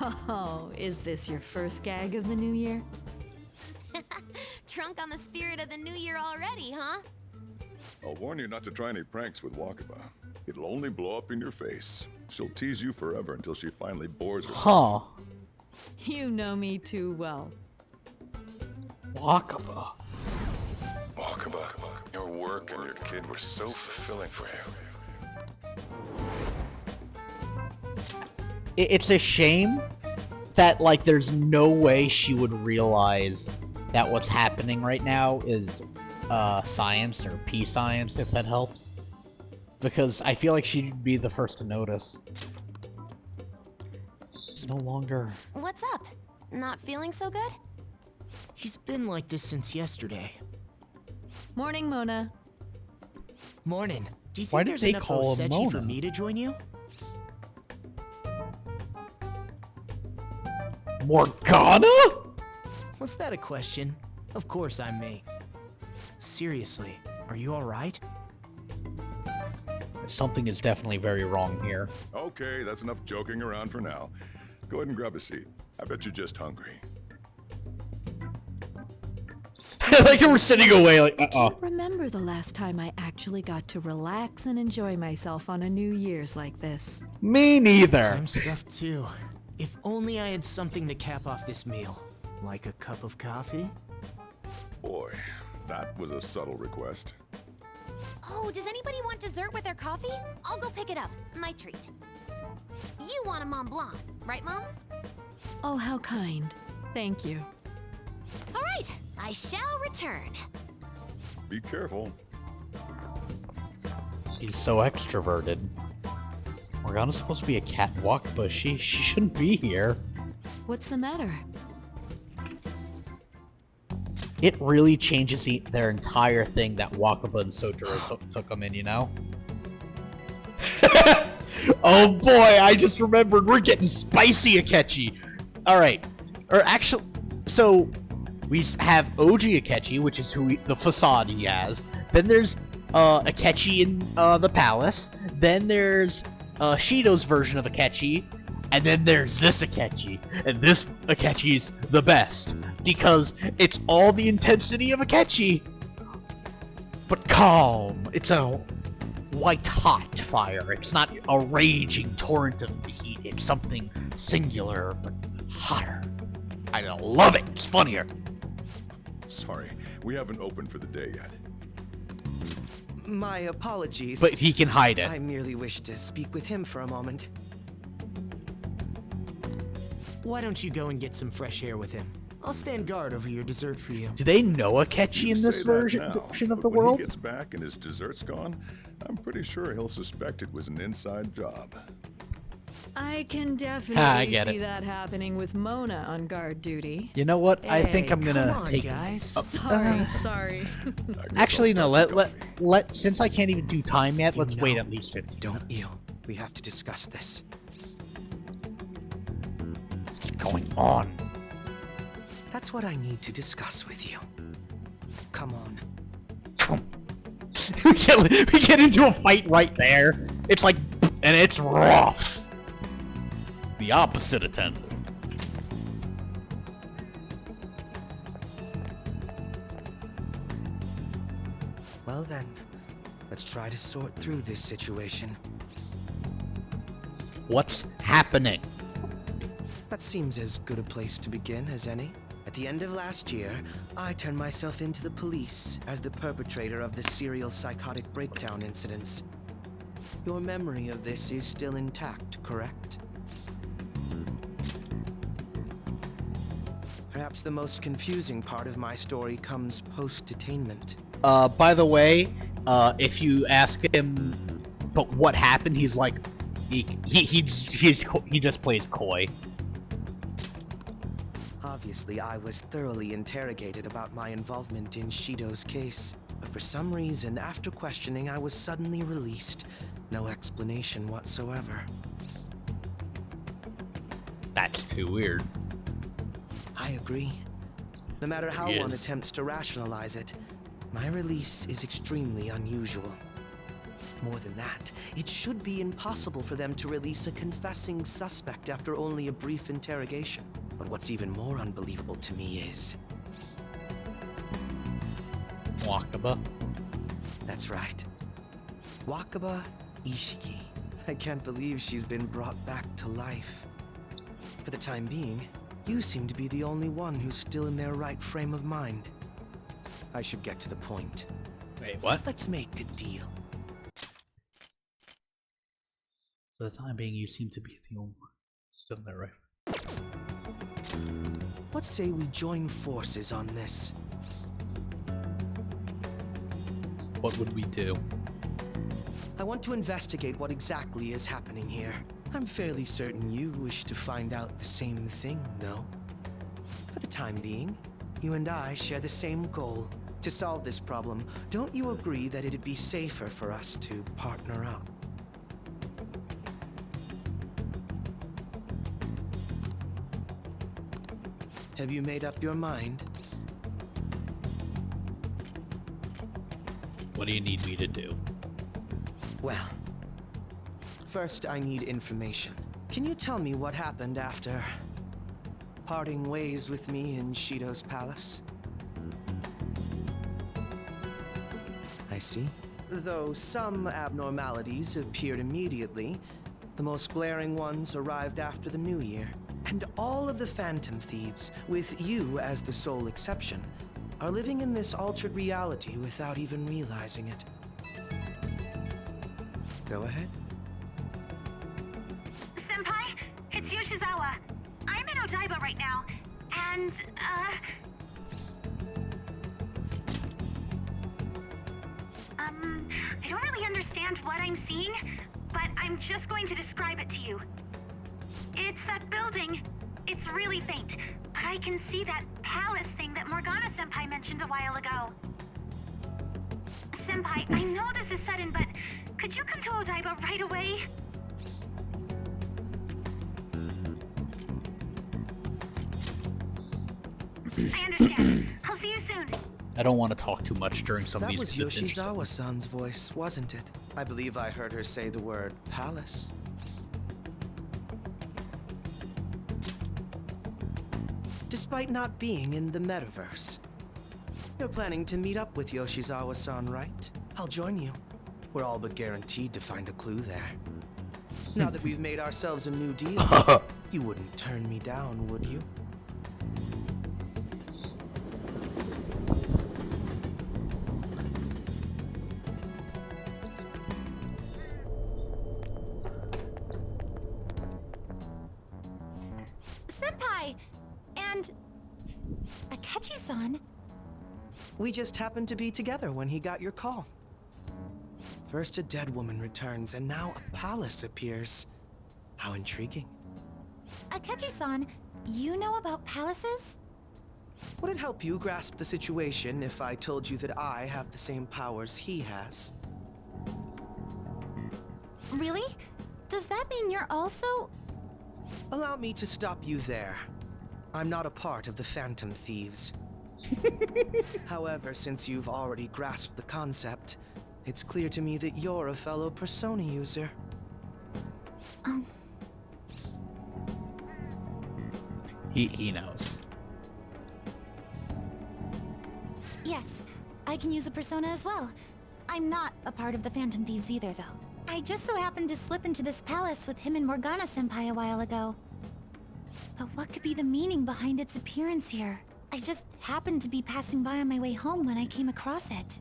Oh, is this your first gag of the new year? Drunk on the spirit of the new year already, huh? I'll warn you not to try any pranks with Wakaba. It'll only blow up in your face. She'll tease you forever until she finally bores herself. Huh. You know me too well. Wakaba. Wakaba, your work and your kid were so fulfilling for you. It's a shame that, like, there's no way she would realize that what's happening right now is, science, or P-science, if that helps. Because I feel like she'd be the first to notice. She's no longer... What's up? Not feeling so good? He's been like this since yesterday. Morning, Mona. Morning. Do you Why think did there's they enough call him Osechi for Mona? me to join you? Morgana? Was that a question? Of course I'm me. Seriously, are you alright? Something is definitely very wrong here. Okay, that's enough joking around for now. Go ahead and grab a seat. I bet you're just hungry. Like we're sitting away like, I can't remember the last time I actually got to relax and enjoy myself on a New Year's like this. Me neither. I'm stuffed too. If only I had something to cap off this meal. Like a cup of coffee? Boy, that was a subtle request. Oh, does anybody want dessert with their coffee? I'll go pick it up. My treat. You want a Mont Blanc, right, Mom? Oh, how kind. Thank you. All right, I shall return. Be careful. She's so extroverted. Morgana's supposed to be a catwalk, but she shouldn't be here. What's the matter? It really changes their entire thing that Wakaba and Sojiro took them in, you know? Oh boy, I just remembered we're getting spicy Akechi. Alright. Or actually, so we have OG Akechi, which is the facade he has. Then there's Akechi in the palace. Then there's Shido's version of Akechi. And then there's this Akechi. And this Akechi's the best. Because it's all the intensity of Akechi, but calm. It's a white-hot fire. It's not a raging torrent of heat. It's something singular, but hotter. I love it. It's funnier. Sorry, we haven't opened for the day yet. My apologies. But he can hide it. I merely wish to speak with him for a moment. Why don't you go and get some fresh air with him? I'll stand guard over your dessert for you. Do they know Akechi You in this say that version now, of but the when world? he gets back and his dessert's gone, I'm pretty sure he'll suspect it was an inside job. I can definitely get see it. that happening with Mona on guard duty. You know what? I think Hey, I'm gonna come on, take. guys. Sorry. I guess Actually, I'll no. start the Let coffee. since I can't even do time yet, let's You wait know, at least 50. Don't you? We have to discuss this. going on? That's what I need to discuss with you. Come on. We get into a fight right there. It's like, and it's rough. The opposite attendant. Well then, let's try to sort through this situation. What's happening? That seems as good a place to begin as any. At the end of last year, I turned myself into the police as the perpetrator of the serial psychotic breakdown incidents. Your memory of this is still intact, correct? Perhaps the most confusing part of my story comes post-detainment. By the way, if you ask him, but what happened, he's like, he just plays coy. Obviously, I was thoroughly interrogated about my involvement in Shido's case, but for some reason, after questioning, I was suddenly released. No explanation whatsoever. That's too weird. I agree. No matter how one attempts to rationalize it, my release is extremely unusual. More than that, it should be impossible for them to release a confessing suspect after only a brief interrogation. But what's even more unbelievable to me is... Wakaba? That's right. Wakaba Ishiki. I can't believe she's been brought back to life. For the time being, you seem to be the only one who's still in their right frame of mind. I should get to the point. Wait, what? Let's make a deal. For the time being, you seem to be the only one still in there, right? Let's say we join forces on this. What would we do? I want to investigate what exactly is happening here. I'm fairly certain you wish to find out the same thing, no? For the time being, you and I share the same goal. To solve this problem, don't you agree that it'd be safer for us to partner up? Have you made up your mind? What do you need me to do? Well, first I need information. Can you tell me what happened after parting ways with me in Shido's palace? I see. Though some abnormalities appeared immediately, the most glaring ones arrived after the new year. And all of the Phantom Thieves, with you as the sole exception, are living in this altered reality without even realizing it. Go ahead. Senpai, it's Yoshizawa. I'm in Odaiba right now, and, I don't really understand what I'm seeing, but I'm just going to describe it to you. It's that building. It's really faint, but I can see that palace thing that Morgana-senpai mentioned a while ago. Senpai, I know this is sudden, but could you come to Odaiba right away? I understand. I'll see you soon. I don't want to talk too much during some of these. That was Yoshizawa-san's voice, wasn't it? I believe I heard her say the word palace. Despite not being in the metaverse, you're planning to meet up with Yoshizawa-san, right? I'll join you. We're all but guaranteed to find a clue there. Now that we've made ourselves a new deal, you wouldn't turn me down, would you? Senpai! And... Akechi-san? We just happened to be together when he got your call. First a dead woman returns, and now a palace appears. How intriguing. Akechi-san, you know about palaces? Would it help you grasp the situation if I told you that I have the same powers he has? Really? Does that mean you're also... Allow me to stop you there. I'm not a part of the Phantom Thieves. However, since you've already grasped the concept, it's clear to me that you're a fellow Persona user. He knows. Yes, I can use a persona as well. I'm not a part of the Phantom Thieves either, though. I just so happened to slip into this palace with him and Morgana-senpai a while ago. But what could be the meaning behind its appearance here? I just happened to be passing by on my way home when I came across it.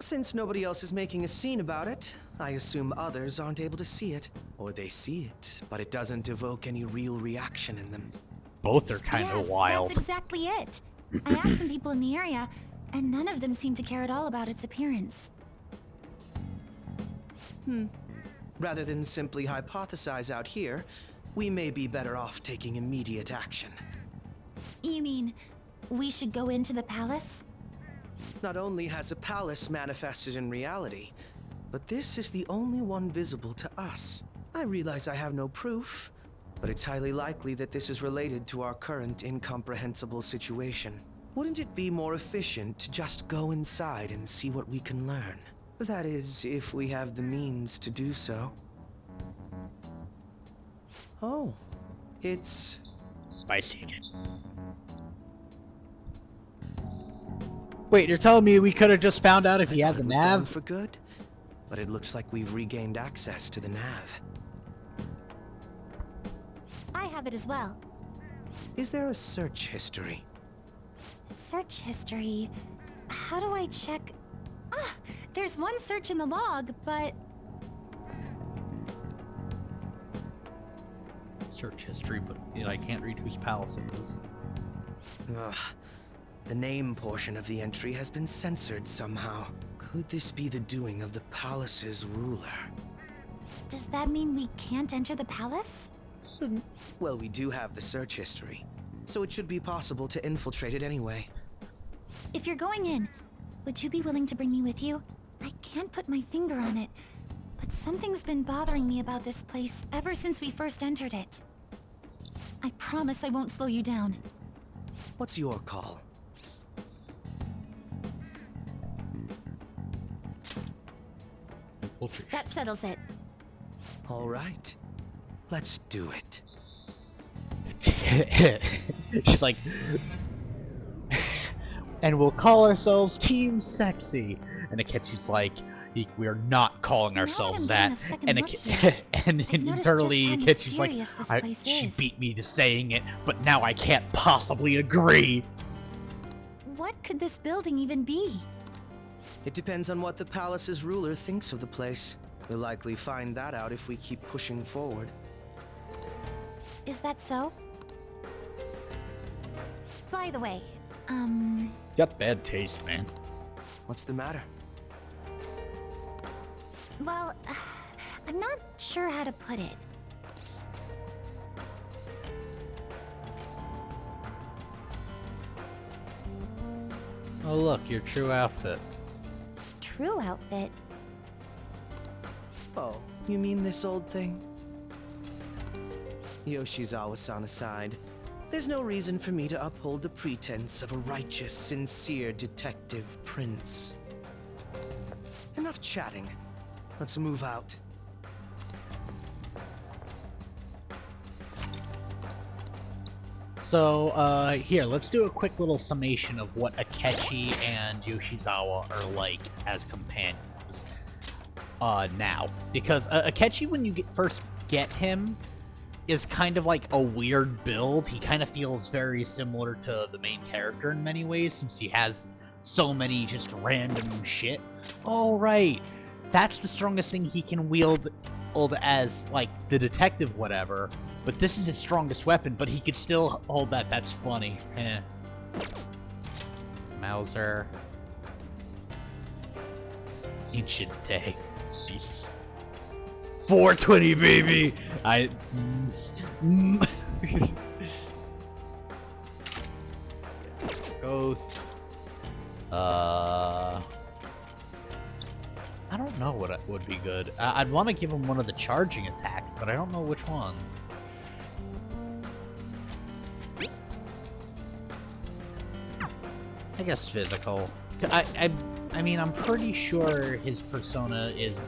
Since nobody else is making a scene about it, I assume others aren't able to see it. Or they see it, but it doesn't evoke any real reaction in them. Both are kind of wild. That's exactly it. I asked some people in the area, and none of them seemed to care at all about its appearance. Rather than simply hypothesize out here, we may be better off taking immediate action. You mean, we should go into the palace? Not only has a palace manifested in reality, but this is the only one visible to us. I realize I have no proof, but it's highly likely that this is related to our current incomprehensible situation. Wouldn't it be more efficient to just go inside and see what we can learn? That is, if we have the means to do so. Oh, it's... spicy again. Wait, you're telling me we could have just found out if he had the nav? For good, but it looks like we've regained access to the nav. I have it as well. Is there a search history? Search history? How do I check? Ah, there's one search in the log, but... Search history, but I can't read whose palace it is. Ugh. The name portion of the entry has been censored somehow. Could this be the doing of the palace's ruler? Does that mean we can't enter the palace? Well, we do have the search history, so it should be possible to infiltrate it anyway. If you're going in, would you be willing to bring me with you? I can't put my finger on it, but something's been bothering me about this place ever since we first entered it. I promise I won't slow you down. What's your call? That settles it. All right. Let's do it. She's like... and we'll call ourselves Team Sexy. And Akechi's like, we're not calling ourselves that. And, and internally, Akechi's like, she beat me to saying it, but now I can't possibly agree. What could this building even be? It depends on what the palace's ruler thinks of the place. We'll likely find that out if we keep pushing forward. Is that so? By the way, Got bad taste, man. What's the matter? Well, I'm not sure how to put it. Oh look, your true outfit. True outfit? Oh, you mean this old thing? Yoshizawa-san aside, there's no reason for me to uphold the pretense of a righteous, sincere detective prince. Enough chatting. Let's move out. So, here, let's do a quick little summation of what Akechi and Yoshizawa are like as companions. Now. Because Akechi, when you first get him, is kind of like a weird build. He kind of feels very similar to the main character in many ways, since he has so many just random shit. Oh, right. That's the strongest thing he can wield as, like, the detective whatever. But this is his strongest weapon, but he could still hold that. That's funny. Eh. Mauser. Ancient Day. Jesus. 420, baby! Ghost. I don't know what would be good. I'd want to give him one of the charging attacks, but I don't know which one. I guess physical. I mean, I'm pretty sure his persona is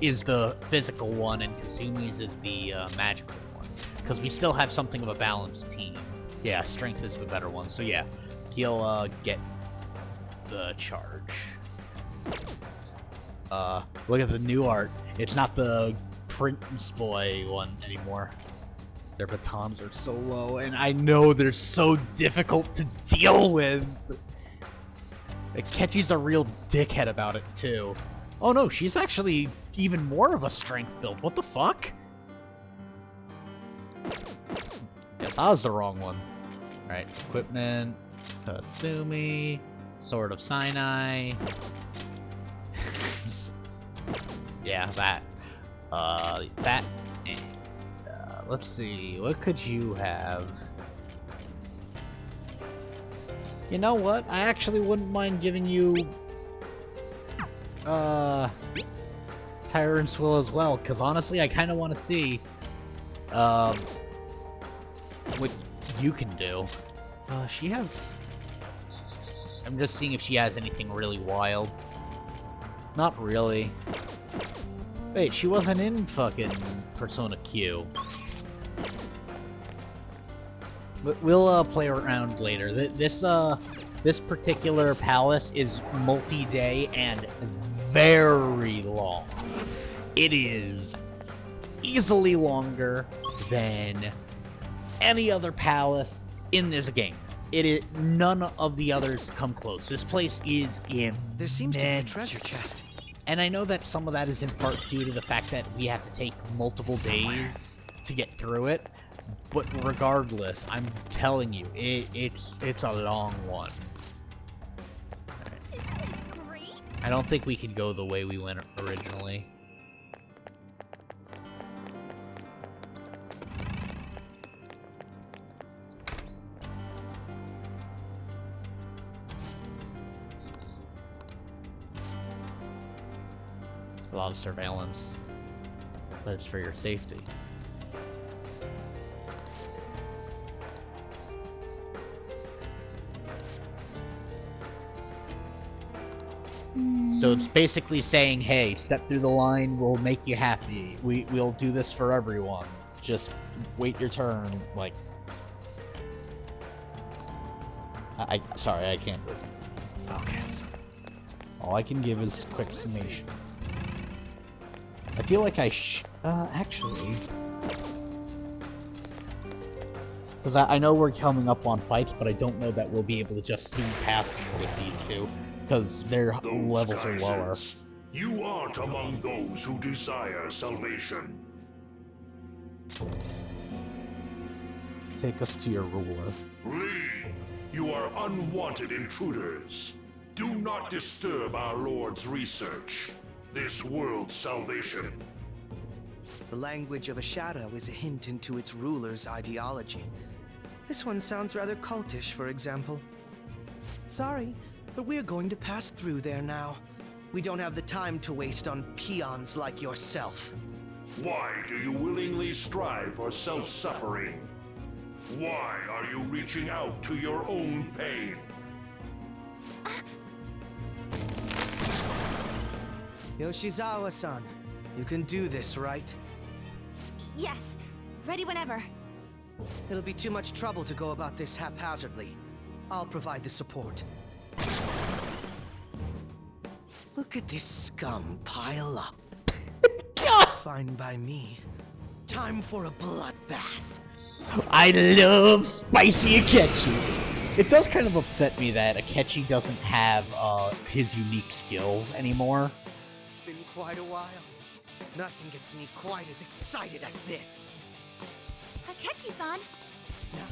the physical one, and Kasumi's is the magical one. Because we still have something of a balanced team. Yeah, strength is the better one. So yeah, he'll get the charge. Look at the new art. It's not the Prince Boy one anymore. Their batons are so low, and I know they're so difficult to deal with. Akechi's a real dickhead about it, too. Oh no, she's actually even more of a strength build. What the fuck? Guess I was the wrong one. Alright, equipment, Kasumi, Sword of Sinai. Yeah, that. That. And, let's see, what could you have? You know what? I actually wouldn't mind giving you Tyrant's Will as well, because honestly I kinda wanna see what you can do. She has, I'm just seeing if she has anything really wild. Not really. Wait, she wasn't in fucking Persona Q. But we'll play around later. This particular palace is multi-day and very long. It is easily longer than any other palace in this game. None of the others come close. This place is immense. There seems to be a treasure chest. And I know that some of that is in part due to the fact that we have to take multiple days to get through it. But regardless, I'm telling you, it's a long one. Right. I don't think we could go the way we went originally. A lot of surveillance, but it's for your safety. So it's basically saying, hey, step through the line, we'll make you happy. We'll do this for everyone. Just wait your turn, like... Sorry, I can't do it. Focus. All I can give is quick summation. I feel like actually... Because I know we're coming up on fights, but I don't know that we'll be able to just zoom past them with these two. Because their levels are lower. You aren't among those who desire salvation. Take us to your ruler. Leave! You are unwanted intruders. Do not disturb our Lord's research. This world's salvation. The language of a shadow is a hint into its ruler's ideology. This one sounds rather cultish, for example. Sorry, but we're going to pass through there now. We don't have the time to waste on peons like yourself. Why do you willingly strive for self-suffering? Why are you reaching out to your own pain? Yoshizawa-san, you can do this, right? Yes, ready whenever. It'll be too much trouble to go about this haphazardly. I'll provide the support. Look at this scum pile up. Fine by me. Time for a bloodbath. I love spicy Akechi. It does kind of upset me that Akechi doesn't have his unique skills anymore. It's been quite a while. Nothing gets me quite as excited as this. Akechi-san. Now,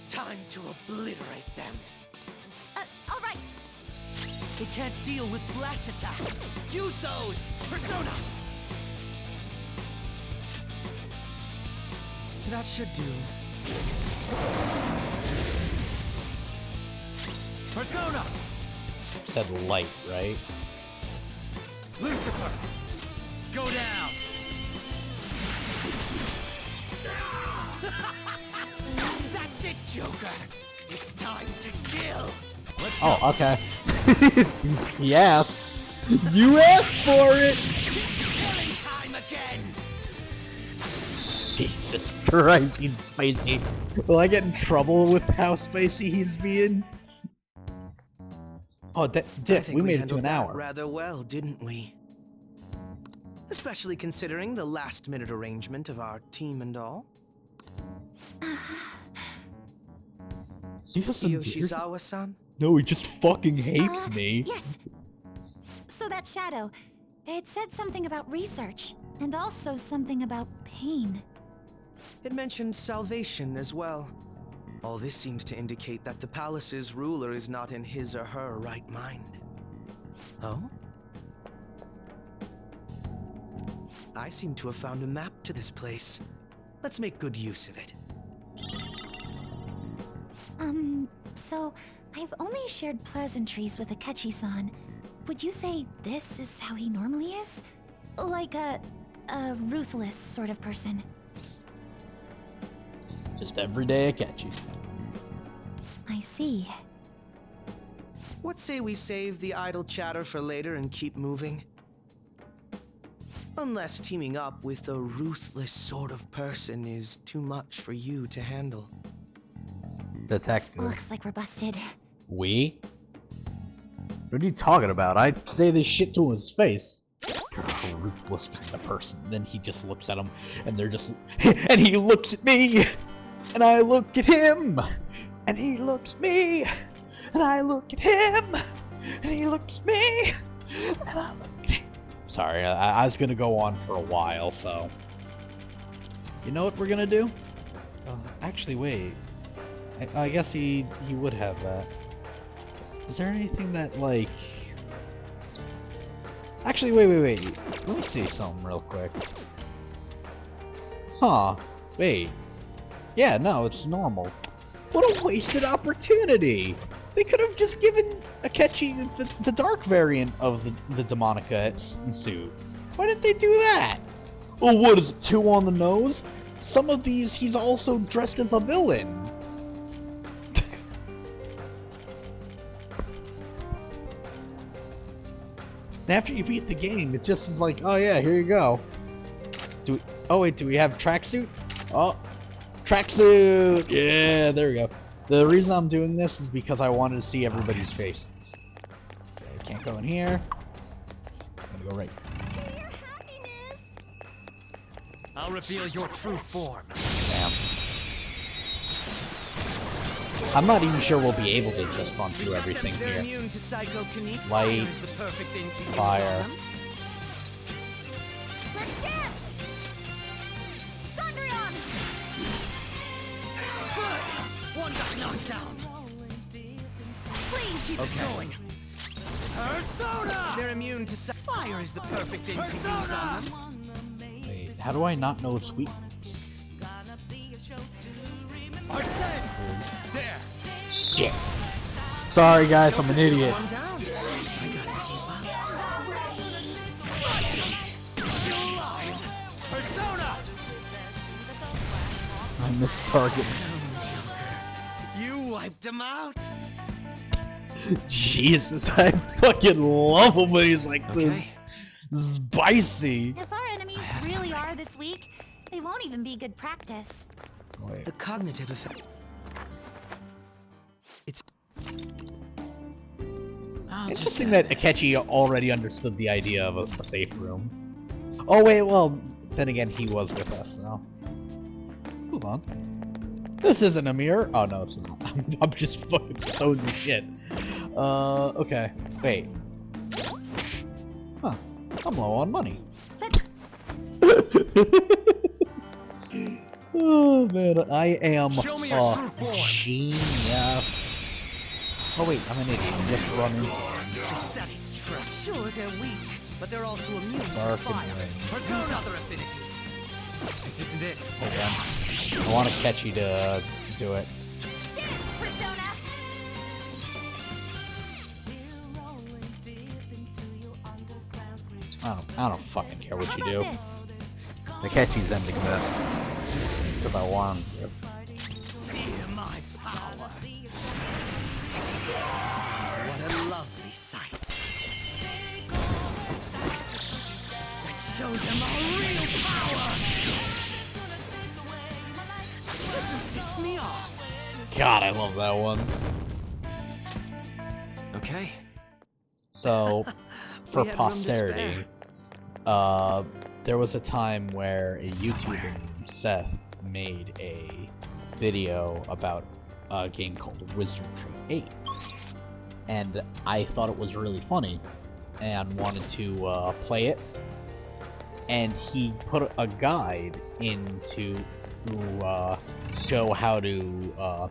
time to obliterate them. All right. They can't deal with blast attacks. Use those! Persona! That should do. Persona! Said light, right? Lucifer! Go down! That's it, Joker! It's time to kill! Oh, okay. He asked. You asked for it! Jesus Christ, he's spicy. Will I get in trouble with how spicy he's being? Oh, Dick, we made it to an hour. Rather well, didn't we? Especially considering the last-minute arrangement of our team and all. Yoshizawa-san? No, he just fucking hates me. Yes. So that shadow, it said something about research, and also something about pain. It mentioned salvation as well. All this seems to indicate that the palace's ruler is not in his or her right mind. Oh? I seem to have found a map to this place. Let's make good use of it. So I've only shared pleasantries with Akechi-san. Would you say this is how he normally is? Like a ruthless sort of person? Just everyday Akechi. I see. What say we save the idle chatter for later and keep moving? Unless teaming up with a ruthless sort of person is too much for you to handle. Detective. Looks like we're busted. We? What are you talking about? I say this shit to his face. You're a ruthless kind of person. Then he just looks at him, and they're just... and he looks at me! And I look at him! And he looks at me! And I look at him! And he looks at me! And I look at him! Sorry, I was gonna go on for a while, so... You know what we're gonna do? Actually, wait. I guess he would have that. Is there anything that, like... Actually, wait. Let me see something real quick. Huh. Wait. Yeah, no, it's normal. What a wasted opportunity! They could have just given Akechi the dark variant of the Demonica suit. Why didn't they do that? Well, what is it, 2 on the nose? Some of these, he's also dressed as a villain. And after you beat the game, it just was like, oh yeah, here you go. Oh wait, do we have tracksuit? Oh, tracksuit! Yeah, there we go. The reason I'm doing this is because I wanted to see everybody's faces. Okay, can't go in here. I'm gonna go right. I'll reveal your true form. Damn. I'm not even sure we'll be able to just run through everything here. Light, fire. Let's dance! Sandrion! One got knocked down. Please keep it going. Persona! They're immune to fire is the perfect thing to use on them. Wait, how do I not know its weakness? There. Shit. Sorry guys, I'm an idiot. I missed target. You wiped him out. Jesus, I fucking love him when he's like this spicy. If our enemies really are this weak, they won't even be good practice. Wait. The cognitive effect. It's interesting that Akechi already understood the idea of a safe room. Oh wait, well, then again, he was with us, so... Hold on. This isn't a mirror. Oh no, it's not. I'm just fucking throwing the shit. Okay. Wait. Huh. I'm low on money. Oh man, I am a genius. Oh wait, I'm an idiot. I'm just running into it. Sure, they're weak, but they're also immune to Dark fire. and rain. Pursue other affinities. This isn't it. Hold on. I want Akechi to do it. Persona! I don't fucking care what you do. Akechi's ending this. Because I want to. Fear my power. God, I love that one. Okay. So, for We had room to posterity, there was a time where a YouTuber named Seth made a video about a game called Wizardry 8. And I thought it was really funny and wanted to play it. And he put a guide in to show how to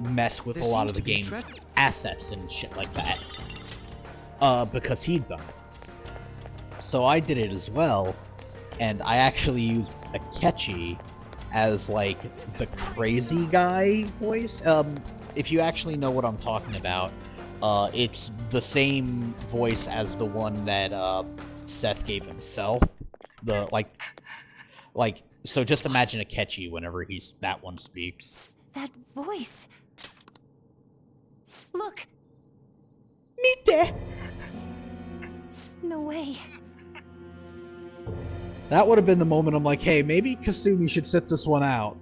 mess with a lot of the game's assets and shit like that. Because he'd done it. So I did it as well, and I actually used Akechi as, like, the crazy guy voice. If you actually know what I'm talking about, it's the same voice as the one that Seth gave himself. The so just imagine Akechi whenever that one speaks. That voice. Look. Mite. No way. That would have been the moment I'm like, hey, maybe Kasumi should sit this one out.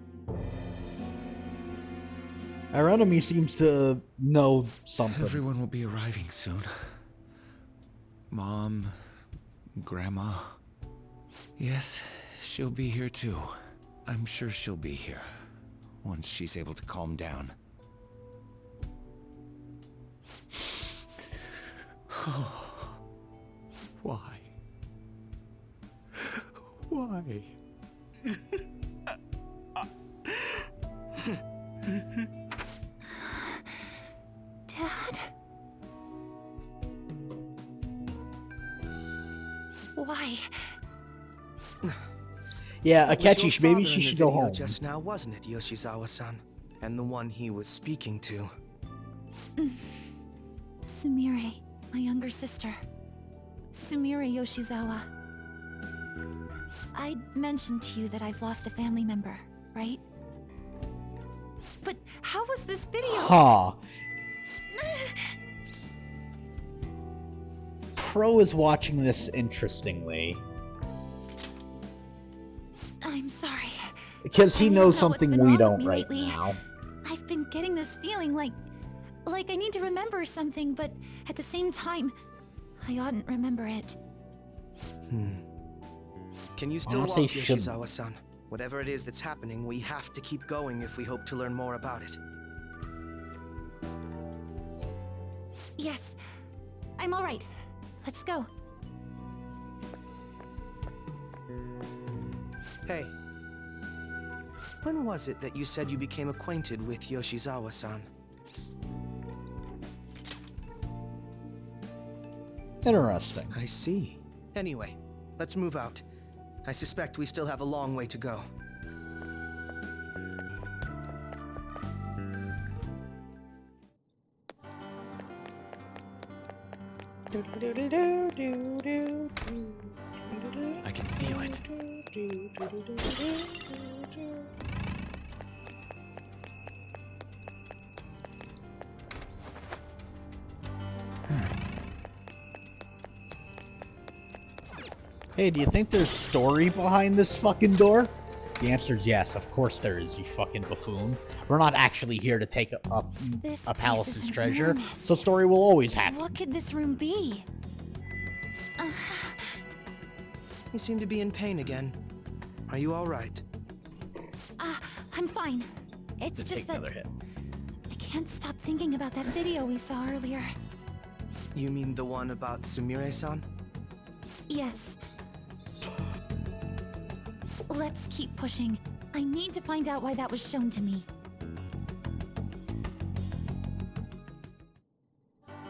Our enemy seems to know something. Everyone will be arriving soon. Mom, Grandma. Yes, she'll be here too. I'm sure she'll be here once she's able to calm down. Why? Why? Dad? Why? Yeah, It was your Akechi, maybe father she in the should go video home. just now, wasn't it, Yoshizawa-san? And the one he was speaking to. Sumire, my younger sister. Sumire Yoshizawa. I mentioned to you that I've lost a family member, right? But how was this video? Huh. Pro is watching this interestingly. I'm sorry. Because he I don't knows know what's something been we wrong with don't me right lately. now. I've been getting this feeling like I need to remember something, but at the same time, I oughtn't remember it. Can you still walk, Honestly, shouldn't. Yoshizawa-san? Whatever it is that's happening, we have to keep going if we hope to learn more about it. Yes, I'm all right. Let's go. Hey. When was it that you said you became acquainted with Yoshizawa-san? Interesting. I see. Anyway, let's move out. I suspect we still have a long way to go. I can feel it. Hey, do you think there's story behind this fucking door? The answer is yes, of course there is, you fucking buffoon. We're not actually here to take a palace's treasure, enormous. so story will always happen. What could this room be? You seem to be in pain again. Are you all right? I'm fine. It's Just just take that another hit. I can't stop thinking about that video we saw earlier. You mean the one about Sumire-san? Yes. Let's keep pushing. I need to find out why that was shown to me.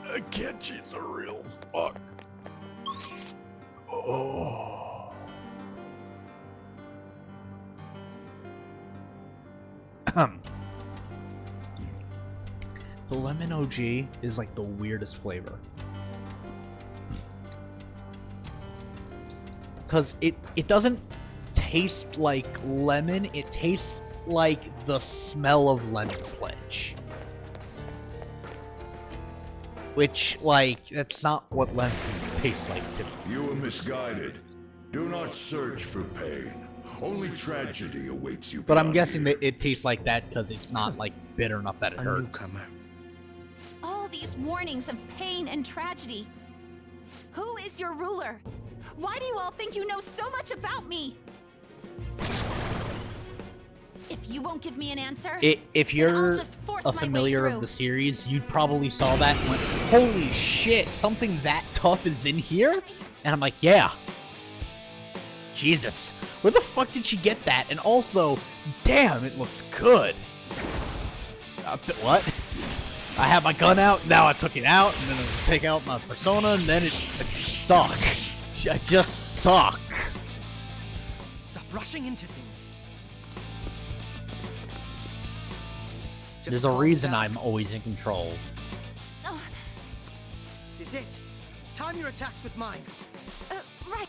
Akechi's a real fuck. Oh. The lemon OG is like the weirdest flavor. Because it doesn't taste like lemon, it tastes like the smell of lemon pledge. Which, like, that's not what lemon tastes like to me. You were misguided. Do not search for pain. Only tragedy awaits you. But I'm guessing that it tastes like that because it's not like bitter enough that it A hurts. newcomer. All these warnings of pain and tragedy. Who is your ruler? Why do you all think you know so much about me? If you won't give me an answer, If you're just force a my way familiar of through. the series, you probably saw that and went, holy shit, something that tough is in here? And I'm like, yeah. Jesus. Where the fuck did she get that? And also, damn, it looks good. What? I had my gun out, now I took it out, and then I take out my persona, and then it suck. I just suck. Stop rushing into things. There's a reason I'm always in control. This is it. Time your attacks with mine. Right.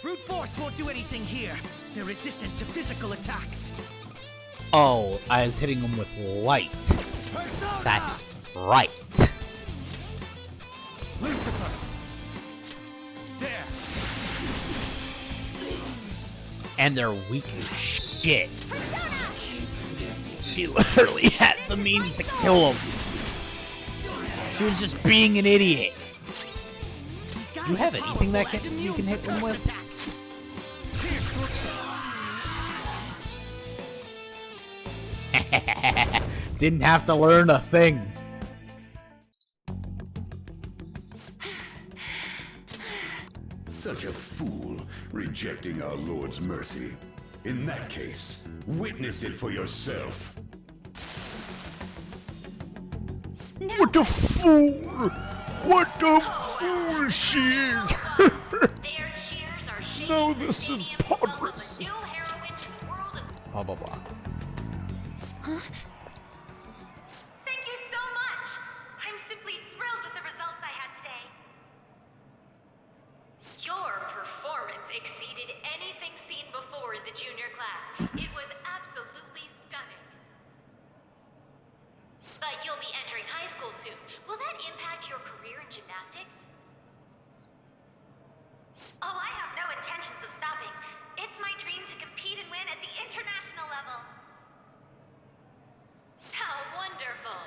Brute force won't do anything here. They're resistant to physical attacks. Oh, I was hitting them with light. Persona! That's right. Lucifer. There. And they're weak as shit. She literally had the means to kill him. She was just being an idiot. Do you have anything that you can hit them with? Didn't have to learn a thing. Such a fool, rejecting our Lord's mercy. In that case, witness it for yourself. What a fool! What a fool she is! No, this is Podris. Blah blah blah. Huh? Thank you so much! I'm simply thrilled with the results I had today. Your performance exceeded anything seen before in the junior class. It was absolutely stunning. But you'll be entering high school soon. Will that impact your career in gymnastics? Oh, I have no intentions of stopping. It's my dream to compete and win at the international level. How wonderful!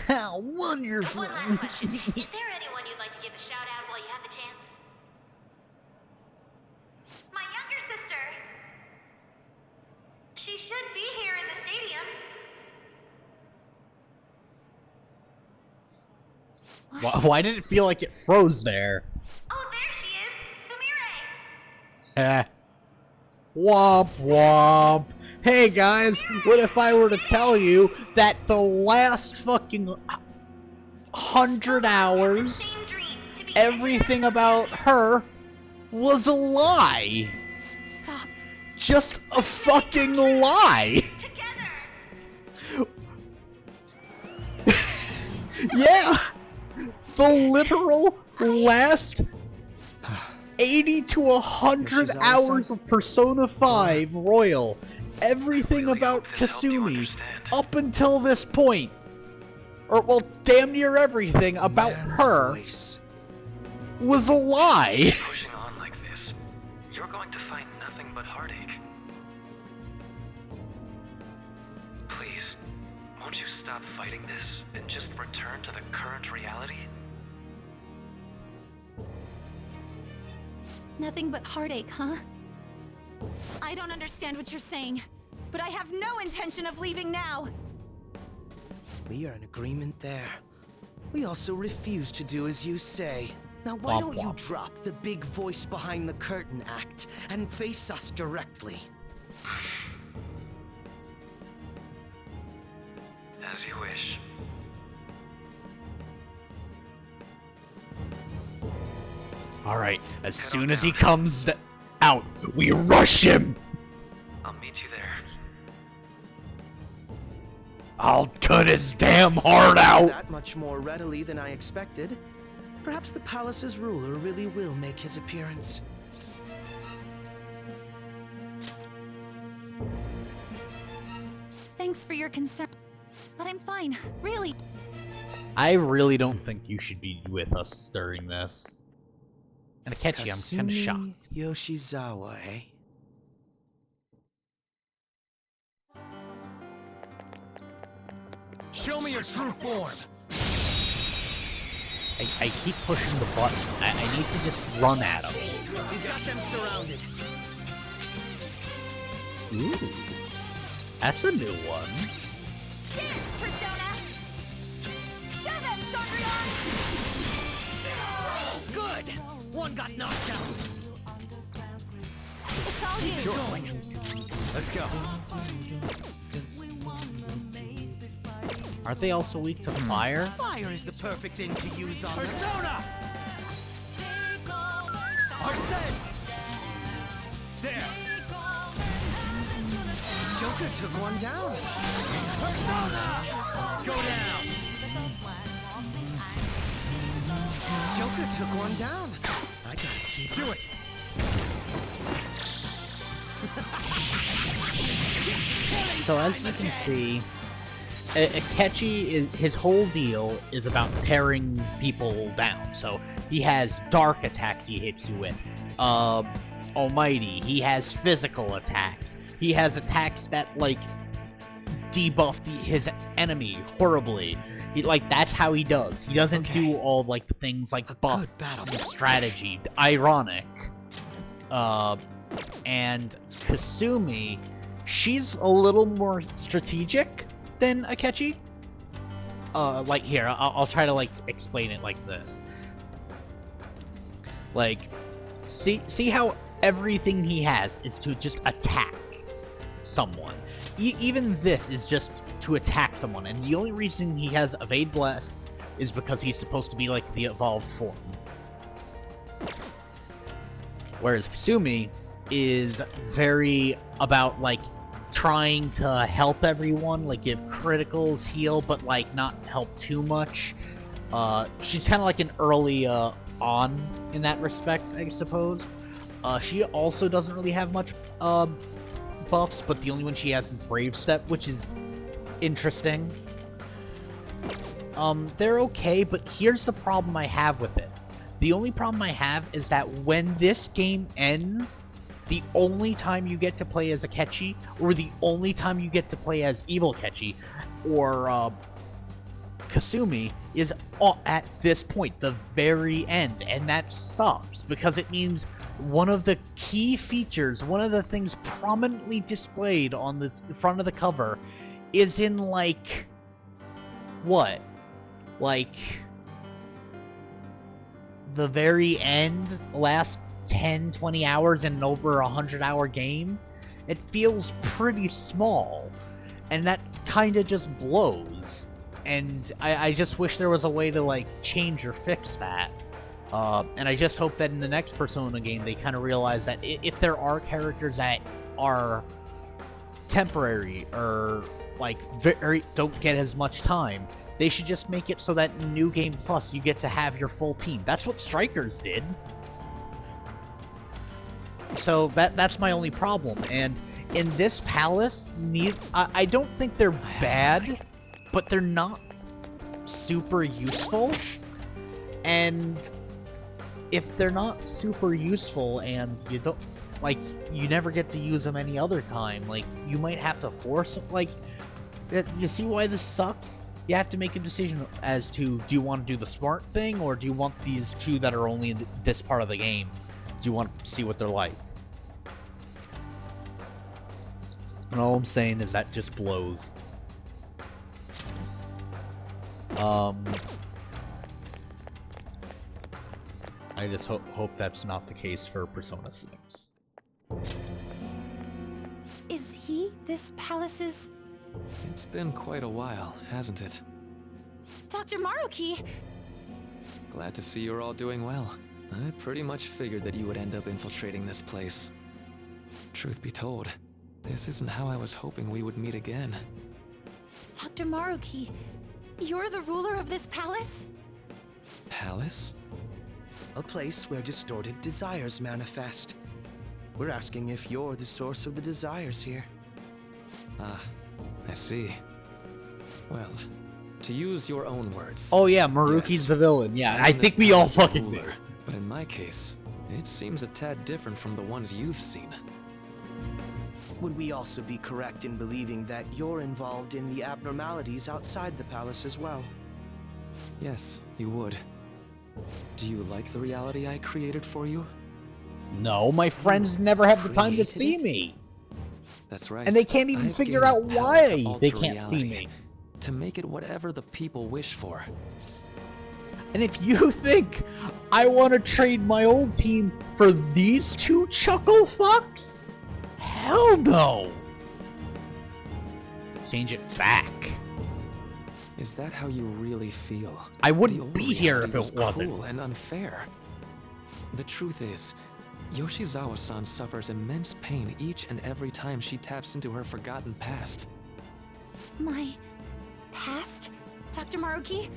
How wonderful! One last question. Is there anyone you'd like to give a shout out while you have the chance? My younger sister! She should be here in the stadium. Why did it feel like it froze there? Oh, there she is! Sumire! Eh. Womp womp. Hey guys, what if I were to tell you that the last fucking 100 hours, everything about her was a lie? Stop. Just a fucking lie. Yeah. The literal last 80 to 100 hours of Persona 5 Royal. Everything about Kasumi up until this point, or well, damn near everything about her was a lie. Pushing on like this, you're going to find nothing but heartache. Please, won't you stop fighting this and just return to the current reality? Nothing but heartache, huh? I don't understand what you're saying, but I have no intention of leaving now. We are in agreement there. We also refuse to do as you say. Now why don't you drop the big voice behind the curtain act and face us directly? As you wish. Alright, as soon as he comes out, we rush him! I'll meet you there. I'll cut his damn heart out! That much more readily than I expected. Perhaps the palace's ruler really will make his appearance. Thanks for your concern, but I'm fine, really. I really don't think you should be with us during this. And Akechi, I'm kind of shocked. Yoshizawa, eh? Show me your true form. I keep pushing the button. I need to just run at him. We've got them surrounded. Ooh. That's a new one. Dance, Persona! Show them, Sondrion! Good! One got knocked out. It's all you. Keep going. Let's go. Aren't they also weak to fire? Fire is the perfect thing to use on Persona! Arsene! There! Joker took one down. Persona! Go down! Joker took one down. I gotta keep... Do it! So as you can see, Akechi, his whole deal is about tearing people down. So he has dark attacks he hits you with. Almighty, he has physical attacks. He has attacks that, like, debuff his enemy horribly. That's how he does. He doesn't do all, like, the things like buffs and strategy. Ironic. And Kasumi, she's a little more strategic than Akechi. Like, here, I'll try to, like, explain it like this. Like, see how everything he has is to just attack someone. Even this is just to attack someone, and the only reason he has Evade Bless is because he's supposed to be, like, the evolved form. Whereas Kasumi is very about, like, trying to help everyone, like, give criticals, heal, but, like, not help too much. She's kind of like an early, on in that respect, I suppose. She also doesn't really have much, buffs, but the only one she has is Brave Step, which is interesting. They're okay, but here's the problem I have with it. The only problem I have is that when this game ends, the only time you get to play as Akechi, or the only time you get to play as Evil Akechi, or Kasumi, is at this point, the very end, and that sucks, because it means one of the key features, one of the things prominently displayed on the front of the cover, is in, like, what? Like, the very end, last 10-20 hours in an over 100-hour game. It feels pretty small, and that kind of just blows. And I just wish there was a way to, like, change or fix that. And I just hope that in the next Persona game they kind of realize that if there are characters that are temporary or, like, don't get as much time, they should just make it so that in New Game Plus you get to have your full team. That's what Strikers did. So that's my only problem. And in this palace, I don't think they're bad, but they're not super useful. And if they're not super useful and you don't, like, you never get to use them any other time, like, you might have to force, like, you see why this sucks? You have to make a decision as to, do you want to do the smart thing, or do you want these two that are only in this part of the game? Do you want to see what they're like? And all I'm saying is that just blows. I just hope that's not the case for Persona 6. Is he this palace's... It's been quite a while, hasn't it? Dr. Maruki! Glad to see you're all doing well. I pretty much figured that you would end up infiltrating this place. Truth be told, this isn't how I was hoping we would meet again. Dr. Maruki, you're the ruler of this palace? Palace? A place where distorted desires manifest. We're asking if you're the source of the desires here. Ah, I see. Well, to use your own words... Oh yeah, Maruki's the villain. Yeah, I think we all fucking do. But in my case, It seems a tad different from the ones you've seen. Would we also be correct in believing that you're involved in the abnormalities outside the palace as well? Yes, you would. Do you like the reality I created for you? No, my friends never have the time to see me. That's right. And they can't even I've figure gained out the power why to they alter can't see reality, me. to make it whatever the people wish for. And if you think I want to trade my old team for these two chuckle fucks, hell no. Change it back. Is that how you really feel? I The wouldn't old be here if reality it was wasn't. cruel and unfair. The truth is, Yoshizawa-san suffers immense pain each and every time she taps into her forgotten past. My past? Dr. Maruki?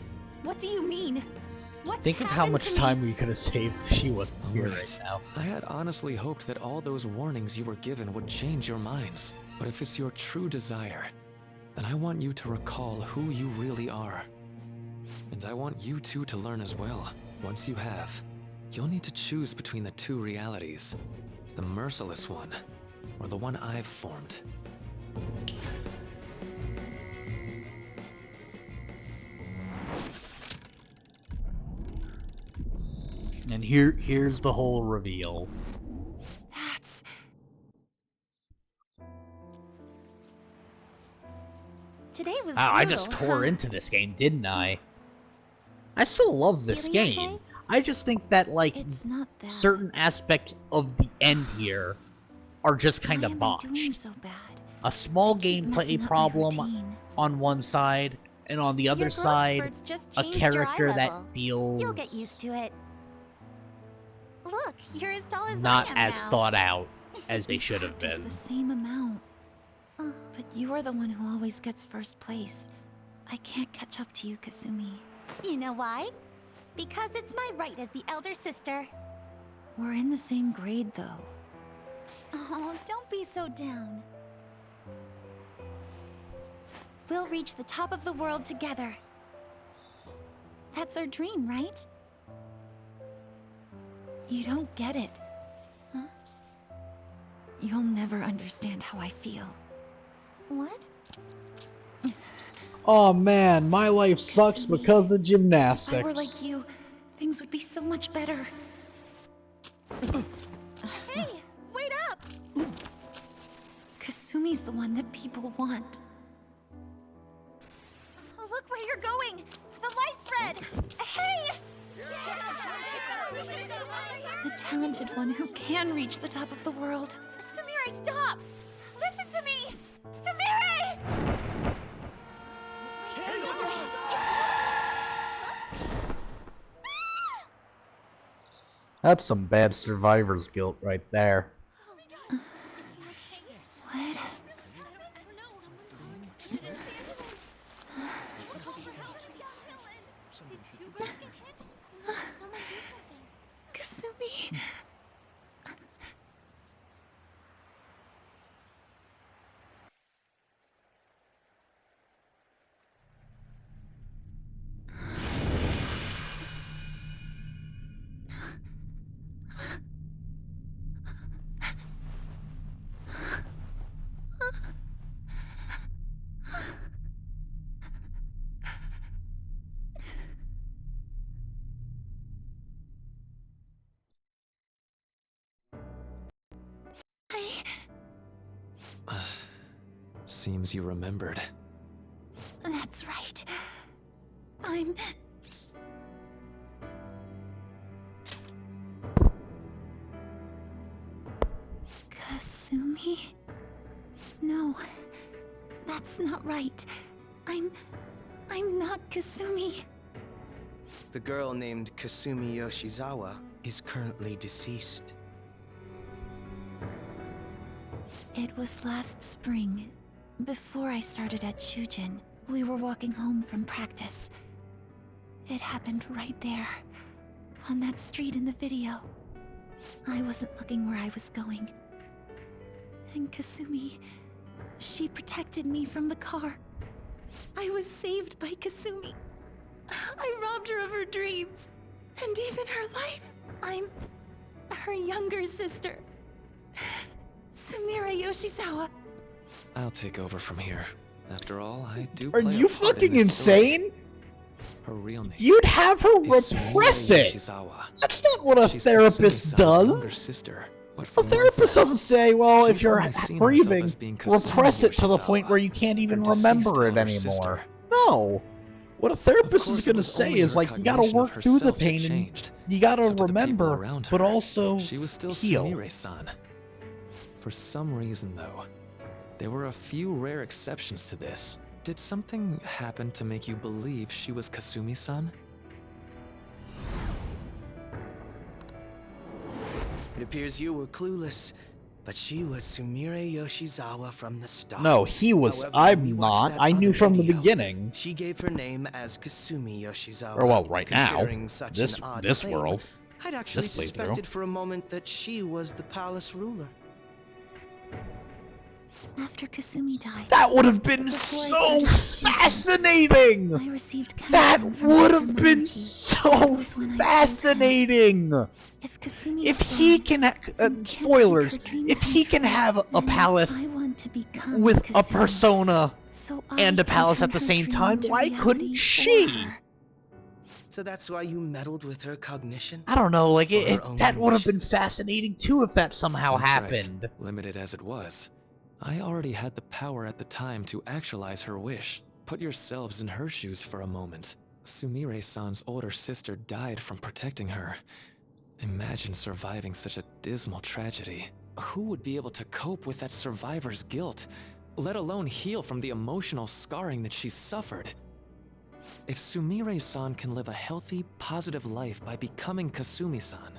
What do you mean? What's Think of how happened much to me? time we could have saved if she wasn't here Alright. right now. I had honestly hoped that all those warnings you were given would change your minds. But if it's your true desire, then I want you to recall who you really are. And I want you two to learn as well. Once you have, you'll need to choose between the two realities. The merciless one, or the one I've formed. And here's the whole reveal. That's... Today was Wow, I brutal, just tore huh? into this game, didn't I? I still love this Feeling game. okay? I just think that, like, It's not that. certain aspects of the end here are just kind Why of am I botched. doing so bad? A small Keep gameplay messing up my problem routine. on one side, and on the other Your growth side, spurts just a changed your eye character that level. feels You'll get used to it. Look, you're as tall as not I am as now. thought out as they should have Practice been. the same amount. But you are the one who always gets first place. I can't catch up to you, Kasumi. You know why? Because it's my right as the elder sister. We're in the same grade, though. Oh, don't be so down. We'll reach the top of the world together. That's our dream, right? You don't get it. Huh? You'll never understand how I feel. What? Oh man, my life sucks because of If gymnastics. I were like you, things would be so much better. Hey, wait up! Kasumi's the one that people want. Look where you're going! The light's red! Hey! The talented one who can reach the top of the world. Sumire, stop! Listen to me! Sumire! That's some bad survivor's guilt right there. What? Kasumi. Seems you remembered. That's right. I'm... Kasumi? No, that's not right. I'm not Kasumi. The girl named Kasumi Yoshizawa is currently deceased. It was last spring. Before I started at Shujin, we were walking home from practice. It happened right there, on that street in the video. I wasn't looking where I was going. And Kasumi, she protected me from the car. I was saved by Kasumi. I robbed her of her dreams, and even her life. Her younger sister. Sumire Yoshizawa. I'll take over from here. After all, I do Are play you a part in fucking this story. insane? Her real name. You'd have her is repress Sumire it. Yoshizawa. That's not what a She's therapist Kasumi-san's younger does. sister, but A for months therapist now, doesn't say, well, if she's you're only seen herself breathing, as being Kasumi repress it to the point Yoshizawa, where you can't her even deceased remember it elder anymore. sister. No. What a therapist course, is it going to was say only is her like, you gotta cognition of work through the herself that pain and changed. you gotta So to the people remember, around but her, also she was still heal. Sumire-san. For some reason, though, there were a few rare exceptions to this. Did something happen to make you believe she was Kasumi-san? It appears you were clueless, but she was Sumire Yoshizawa from the start. No, he was. However, I'm when we watched not. that I knew other from the video, beginning. She gave her name as Kasumi Yoshizawa. Or well, right now, Considering such this an odd this claim, world, I'd actually this playthrough. suspected for a moment that she was the palace ruler. After Kasumi died. That would have been so fascinating! I received That counseling from would Dr. have been Monarchy. so That was when I told him, fascinating! If Kasumi If is he gone, can, and can't spoilers, keep her dreams if he can true, have a then palace I want to become with a Kasumi. persona So and I a palace can at the turn same her time, dream why into couldn't reality she? for her. So that's why you meddled with her cognition? I don't know, like, For her own that would have been wishes? fascinating too if that somehow That's right. happened. Limited as it was, I already had the power at the time to actualize her wish. Put yourselves in her shoes for a moment. Sumire-san's older sister died from protecting her. Imagine surviving such a dismal tragedy. Who would be able to cope with that survivor's guilt, let alone heal from the emotional scarring that she's suffered? If Sumire-san can live a healthy, positive life by becoming Kasumi-san,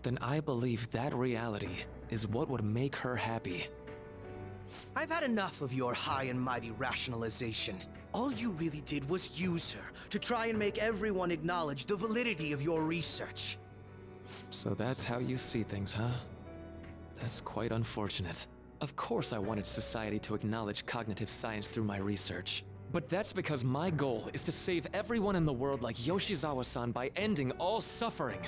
then I believe that reality is what would make her happy. I've had enough of your high and mighty rationalization. All you really did was use her to try and make everyone acknowledge the validity of your research. So that's how you see things, huh? That's quite unfortunate. Of course I wanted society to acknowledge cognitive science through my research. But that's because my goal is to save everyone in the world like Yoshizawa-san by ending all suffering.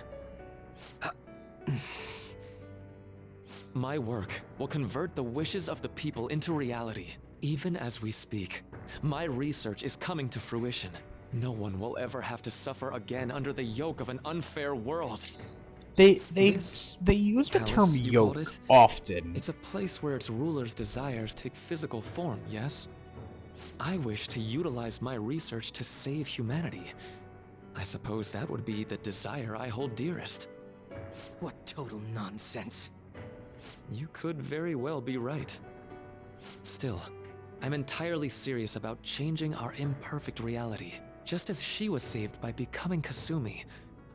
My work will convert the wishes of the people into reality, even as we speak. My research is coming to fruition. No one will ever have to suffer again under the yoke of an unfair world. They use the term palace, you called yoke it? often. It's a place where its rulers' desires take physical form, yes? I wish to utilize my research to save humanity. I suppose that would be the desire I hold dearest. What total nonsense. You could very well be right. Still, I'm entirely serious about changing our imperfect reality. Just as she was saved by becoming Kasumi,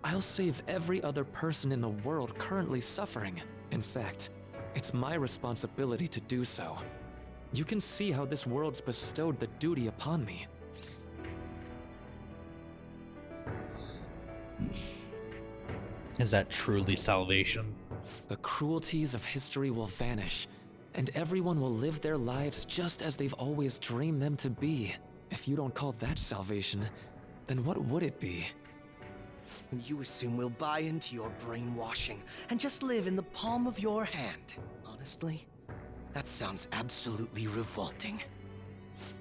I'll save every other person in the world currently suffering. In fact, it's my responsibility to do so. You can see how this world's bestowed the duty upon me. Is that truly salvation? The cruelties of history will vanish, and everyone will live their lives just as they've always dreamed them to be. If you don't call that salvation, then what would it be? And you assume we'll buy into your brainwashing and just live in the palm of your hand. Honestly, that sounds absolutely revolting.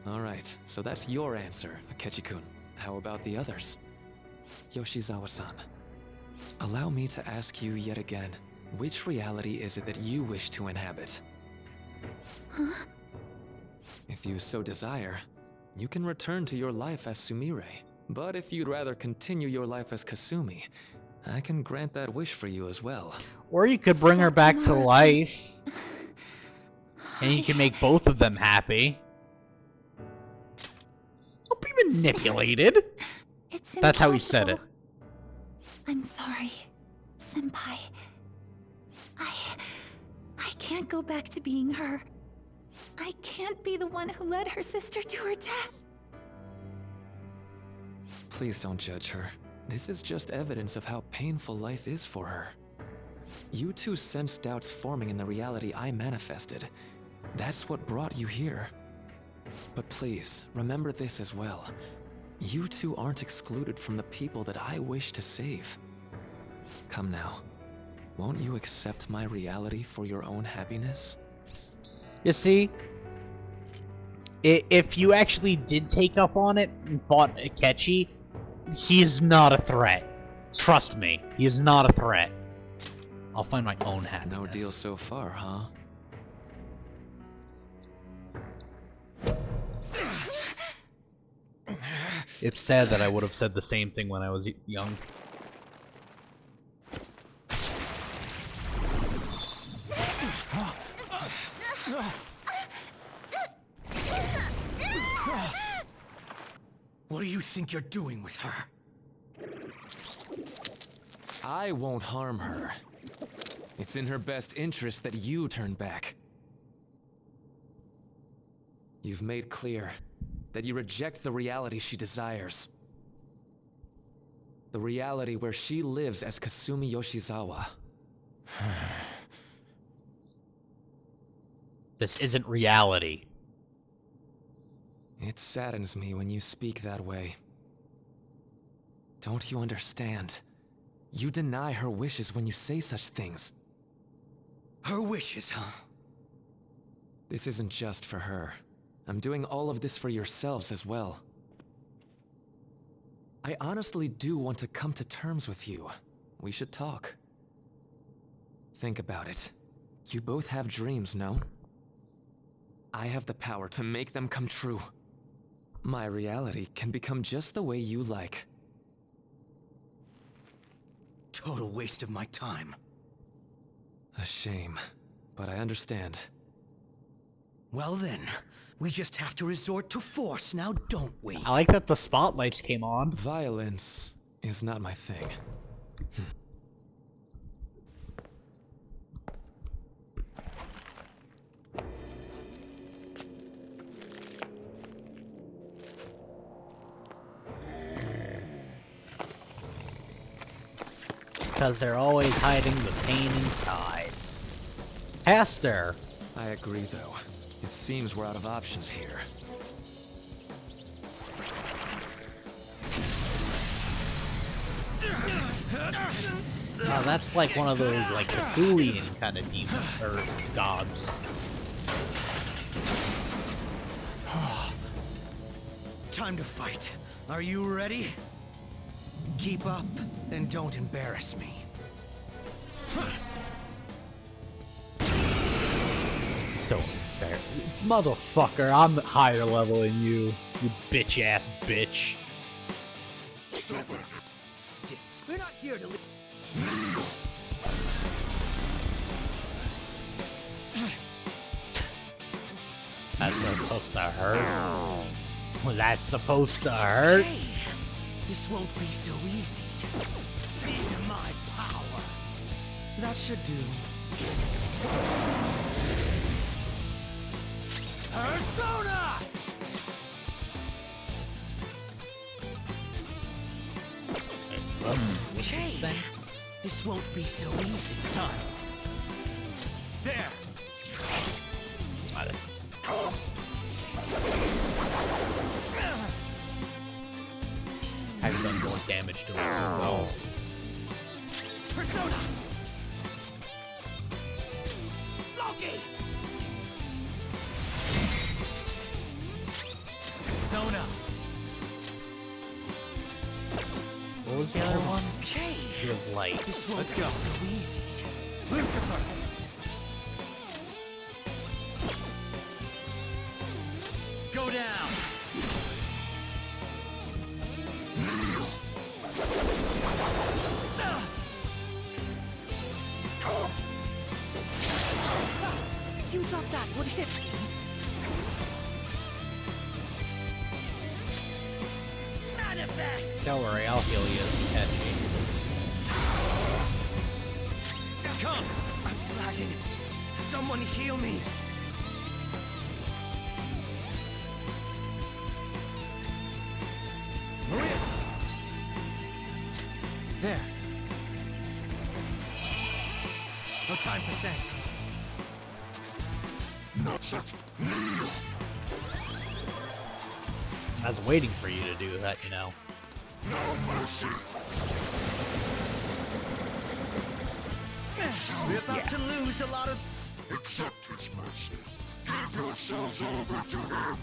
Alright, so that's your answer, Akechi-kun. How about the others? Yoshizawa-san, allow me to ask you yet again, which reality is it that you wish to inhabit? Huh? If you so desire, you can return to your life as Sumire. But if you'd rather continue your life as Kasumi, I can grant that wish for you as well. Or you could bring her back to life. And you can make both of them happy. Don't be manipulated. That's how he said it. I'm sorry, Senpai. I can't go back to being her. I can't be the one who led her sister to her death. Please don't judge her. This is just evidence of how painful life is for her. You two sensed doubts forming in the reality I manifested. That's what brought you here. But please, remember this as well. You two aren't excluded from the people that I wish to save. Come now. Won't you accept my reality for your own happiness? You see, if you actually did take up on it and fought Akechi, he is not a threat. Trust me, he is not a threat. I'll find my own happiness. No deal so far, huh? It's sad that I would have said the same thing when I was young. What do you think you're doing with her? I won't harm her. It's in her best interest that you turn back. You've made clear that you reject the reality she desires. The reality where she lives as Kasumi Yoshizawa. This isn't reality. It saddens me when you speak that way. Don't you understand? You deny her wishes when you say such things. Her wishes, huh? This isn't just for her. I'm doing all of this for yourselves as well. I honestly do want to come to terms with you. We should talk. Think about it. You both have dreams, no? I have the power to make them come true. My reality can become just the way you like. Total waste of my time. A shame, but I understand. Well then, we just have to resort to force now, don't we? I like that the spotlights came on. Violence is not my thing. Because they're always hiding the pain inside. Hester! I agree, though. It seems we're out of options here. Oh, that's like one of those, like, Cthulian kind of demons, or gods. Time to fight. Are you ready? Keep up, and don't embarrass me. Don't embarrass me. Motherfucker, I'm higher level than you bitch-ass bitch. Stupid. We're not here to leave. That's supposed to hurt? Was that supposed to hurt? Hey, this won't be so easy. Feel my power. That should do. Persona! Okay, this won't be so easy. It's time. There. I've done more damage to myself. Persona! Loki! Persona! What was the other one? Okay. It was light. This won't be so easy. Lucifer! Go down! You thought that would hit me? Manifest! Don't worry, I'll heal you if you catch me. Come! I'm lagging. Someone heal me! Maria! There. No time for thanks. Not such. I was waiting for you to do that, you know. No mercy. We're about to lose a lot of... Accept his mercy. Give yourselves over to him.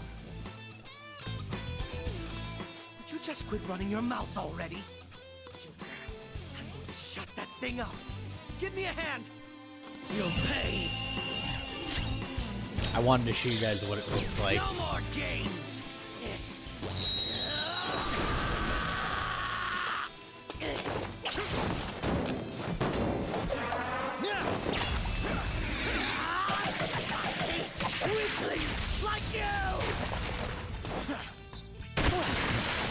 Would you just quit running your mouth already? Joker, I'm going to shut that thing up. Give me a hand. You'll pay. I wanted to show you guys what it looks like. No more games. Weaklings like you!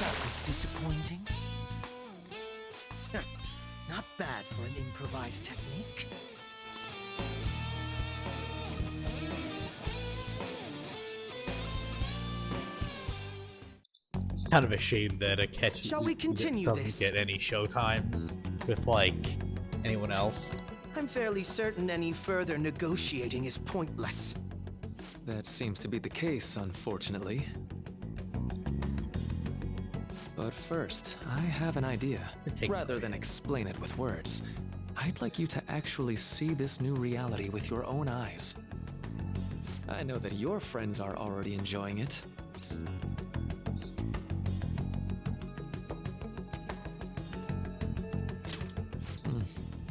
That was disappointing. Not bad for an improvised technique. It's kind of a shame that Akechi Shall we continue doesn't this? get any show times with, like, anyone else. I'm fairly certain any further negotiating is pointless. That seems to be the case, unfortunately. But first, I have an idea. Rather than explain it with words, I'd like you to actually see this new reality with your own eyes. I know that your friends are already enjoying it.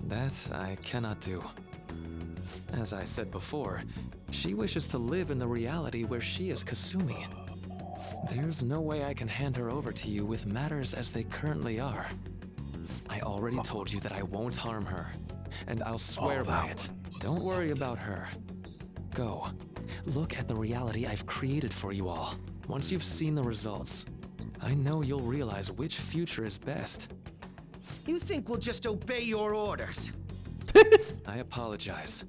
That I cannot do. As I said before, she wishes to live in the reality where she is Kasumi. There's no way I can hand her over to you with matters as they currently are. I already told you that I won't harm her, and I'll swear by it. Don't worry about her. Go. Look at the reality I've created for you all. Once you've seen the results, I know you'll realize which future is best. You think we'll just obey your orders? I apologize,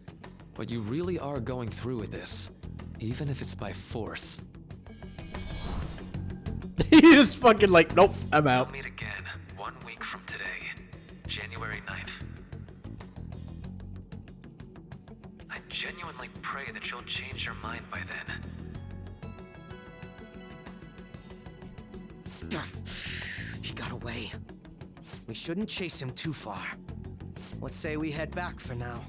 but you really are going through with this, even if it's by force. He just fucking like, nope, I'm out. We'll meet again 1 week from today, January 9th. I genuinely pray that you'll change your mind by then. He got away. We shouldn't chase him too far. Let's say we head back for now.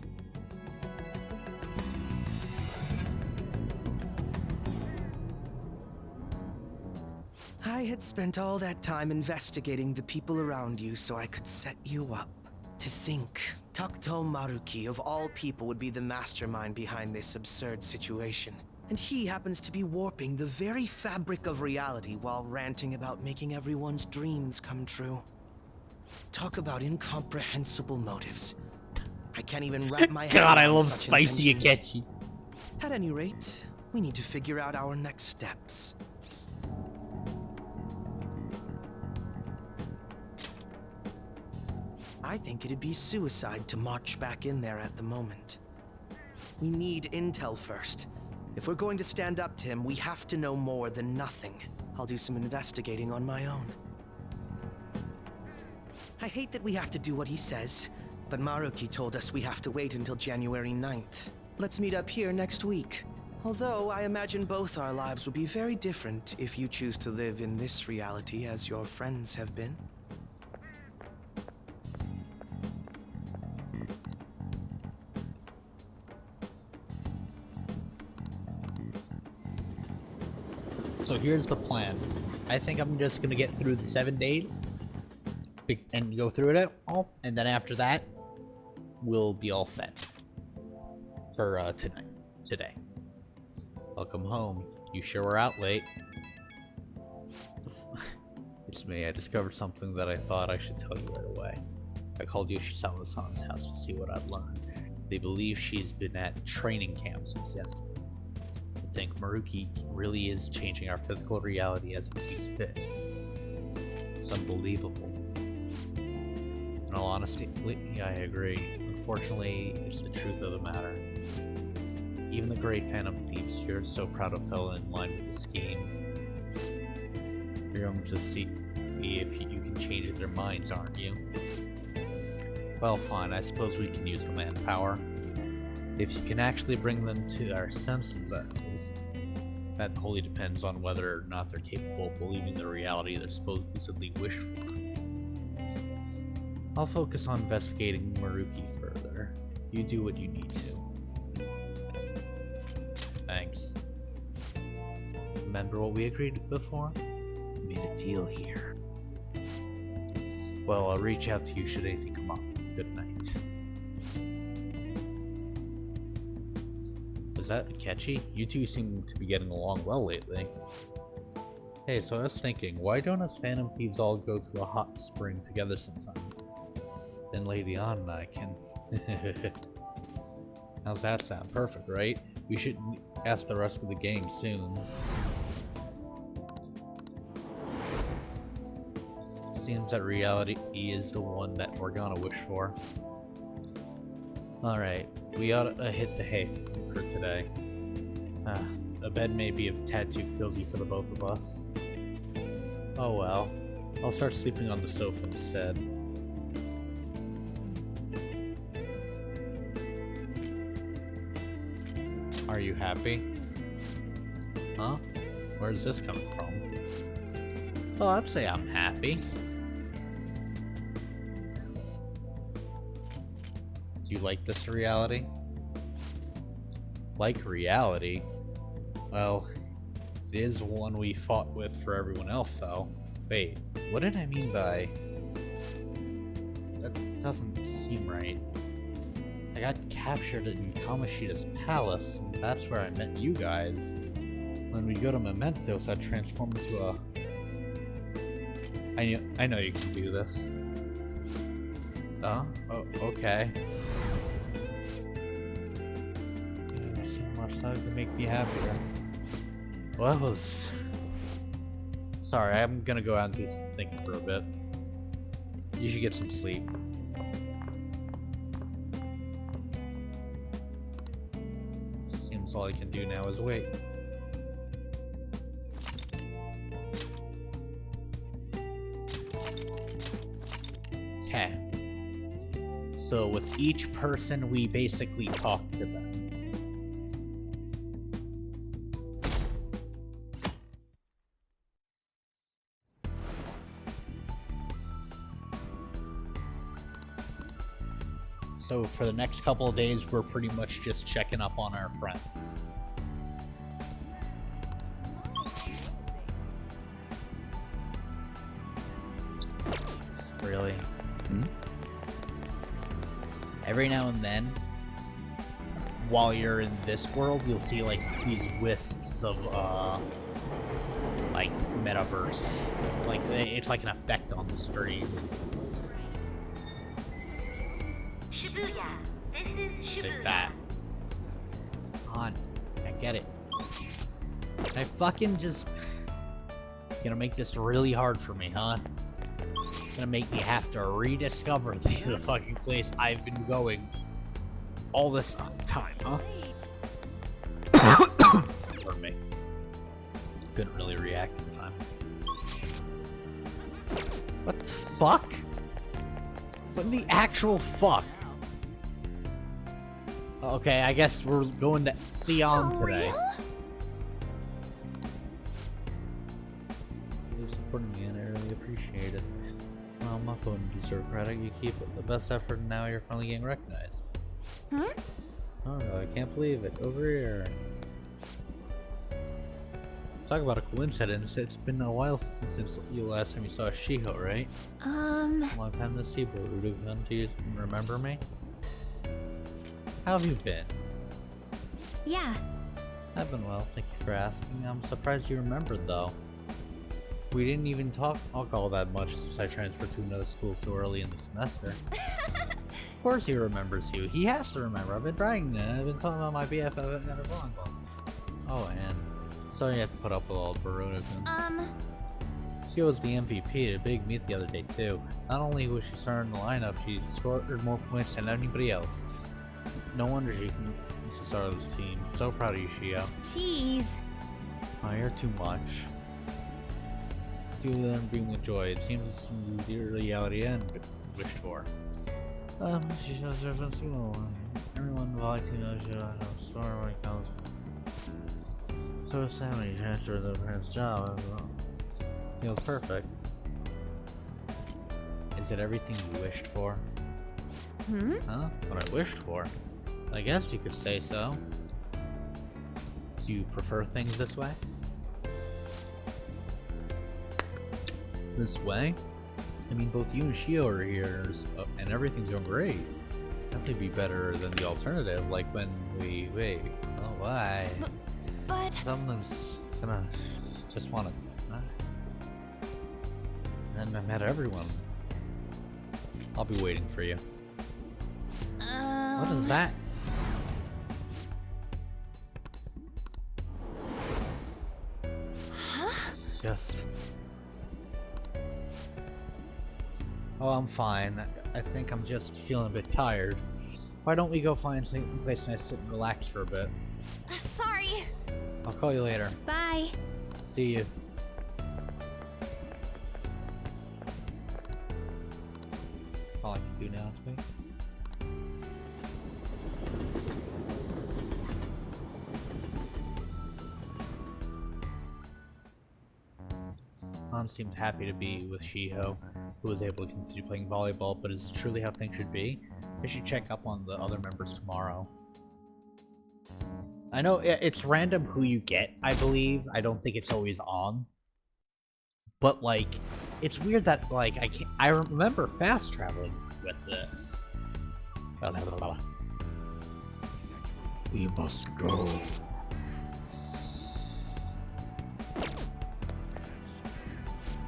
I had spent all that time investigating the people around you so I could set you up. To think, Takuto Maruki of all people would be the mastermind behind this absurd situation. And he happens to be warping the very fabric of reality while ranting about making everyone's dreams come true. Talk about incomprehensible motives. I can't even wrap my head God, I around love such spicy intentions. Akechi. At any rate, we need to figure out our next steps. I think it'd be suicide to march back in there at the moment. We need intel first. If we're going to stand up to him, we have to know more than nothing. I'll do some investigating on my own. I hate that we have to do what he says, but Maruki told us we have to wait until January 9th. Let's meet up here next week. Although I imagine both our lives would be very different if you choose to live in this reality as your friends have been. So here's the plan. I think I'm just gonna get through the 7 days and go through it all, and then after that, we'll be all set for today. Welcome home. You sure we're out late? It's me. I discovered something that I thought I should tell you right away. I called Yoshisawa-san's house to see what I'd learned. They believe she's been at training camp since yesterday. I think Maruki really is changing our physical reality as he sees fit. It's unbelievable. In all honesty, I agree. Unfortunately, it's the truth of the matter. Even the great Phantom Thieves here is so proud of fell in line with the scheme. You're going to see if you can change their minds, aren't you? Well, fine. I suppose we can use the manpower. If you can actually bring them to our senses, that wholly depends on whether or not they're capable of believing the reality they're supposedly wish for. I'll focus on investigating Maruki further. You do what you need to. Thanks. Remember what we agreed before? We made a deal here. Well, I'll reach out to you should anything come up. Good night. Was that catchy? You two seem to be getting along well lately. Hey, so I was thinking, why don't us Phantom Thieves all go to a hot spring together sometime? Then Lady Anna and I can... How's that sound? Perfect, right? We should ask the rest of the gang soon. Seems that reality is the one that we're gonna wish for. Alright, we ought to hit the hay for today. The bed may be a tad too cozy for the both of us. Oh well, I'll start sleeping on the sofa instead. Are you happy? Huh? Where's this coming from? Oh, I'd say I'm happy. Do you like this reality? Like reality? Well, it is one we fought with for everyone else, though. Wait, what did I mean by... That doesn't seem right. I got captured in Kamoshida's palace, and that's where I met you guys. When we go to Mementos, I transform into a... I know you can do this. Oh, okay. So much that could make me happier. Well, that was... Sorry, I'm gonna go out and do some thinking for a bit. You should get some sleep. Seems all I can do now is wait. Okay. So with each person, we basically talk to them. So for the next couple of days, we're pretty much just checking up on our friends. Really? Every now and then, while you're in this world, you'll see like these wisps of like metaverse. Like it's like an effect on the screen. Shibuya. This is Shibuya. Like that. Come on, I get it. I fucking just gonna make this really hard for me, huh? Gonna make me have to rediscover the fucking place I've been going all this time, huh? Pardon me. Couldn't really react in time. What the fuck? What the actual fuck? Okay, I guess we're going to Sion today. You're supporting me and I really appreciate it. Well, I'm not going to deserve credit. You keep it the best effort and now you're finally getting recognized. Huh? Oh, I can't believe it. Over here. Talk about a coincidence. It's been a while since you last time you saw Shiho, right? Long time no see, but Urugan, do you remember me? How have you been? Yeah. I've been well, thank you for asking. I'm surprised you remembered, though. We didn't even talk all that much since I transferred to another school so early in the semester. Of course he remembers you. He has to remember. I've been bragging. I've been talking about my BFF at a volleyball. Oh, and sorry you have to put up with all the Baruno-kun. She was the MVP at a big meet the other day, too. Not only was she starting the lineup, she scored more points than anybody else. No wonder she started this team. So proud of you, Shio. Jeez. Oh, you're too much. Do them bring the joy. It seems the reality end wished for. She shows reference to everyone involved knows you have a store when it comes. So it's sad when you transfer the parent's job. Feels perfect. Is it everything you wished for? Huh? What I wished for? I guess you could say so. Do you prefer things this way? This way? I mean, both you and Shio are here, and everything's going great. That could be better than the alternative, like when we... Wait. Oh, why? But... Sometimes gonna just want to... And then I met everyone. I'll be waiting for you. What is that? Huh? Just... Oh, I'm fine. I think I'm just feeling a bit tired. Why don't we go find some place nice to sit and relax for a bit? Sorry. I'll call you later. Bye. See you. All I can do now is wait. Han seemed happy to be with Shiho, who was able to continue playing volleyball, but is it truly how things should be? I should check up on the other members tomorrow. I know it's random who you get, I believe. I don't think it's always on. But, like, it's weird that, like, I remember fast traveling with this. We must go.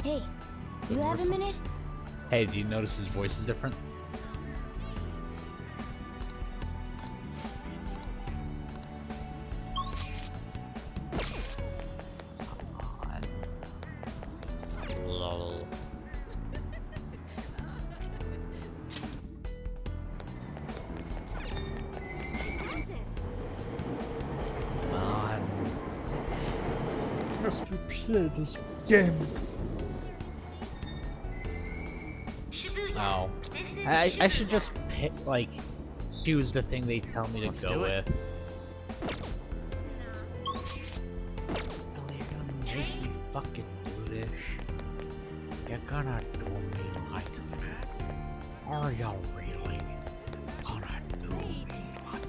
Hey, you have a minute? Hey, do you notice his voice is different? Lol. Must we play these games? Oh. I should just pick, like, choose the thing they tell me to go with. Really, you're gonna make me fucking do this? You're gonna do me like that? Are you really gonna do me like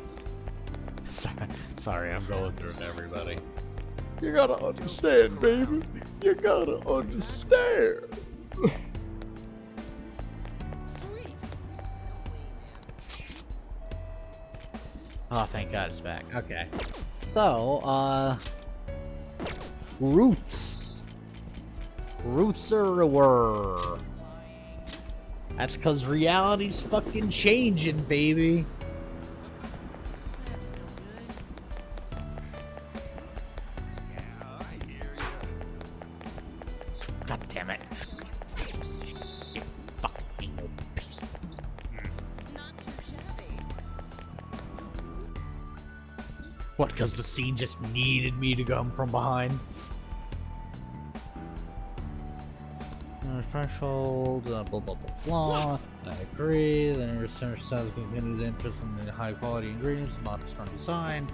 that? Sorry, I'm going through everybody. You gotta understand, baby. You gotta understand. Oh, thank God it's back. Okay. So, Roots. Roots-er-were. That's cause reality's fucking changing, baby. God damn it. Shit, fucking piece. What, because the scene just needed me to come from behind? Threshold, blah blah blah blah. Yes. I agree. Then research says continued interest in the high quality ingredients, not strong design.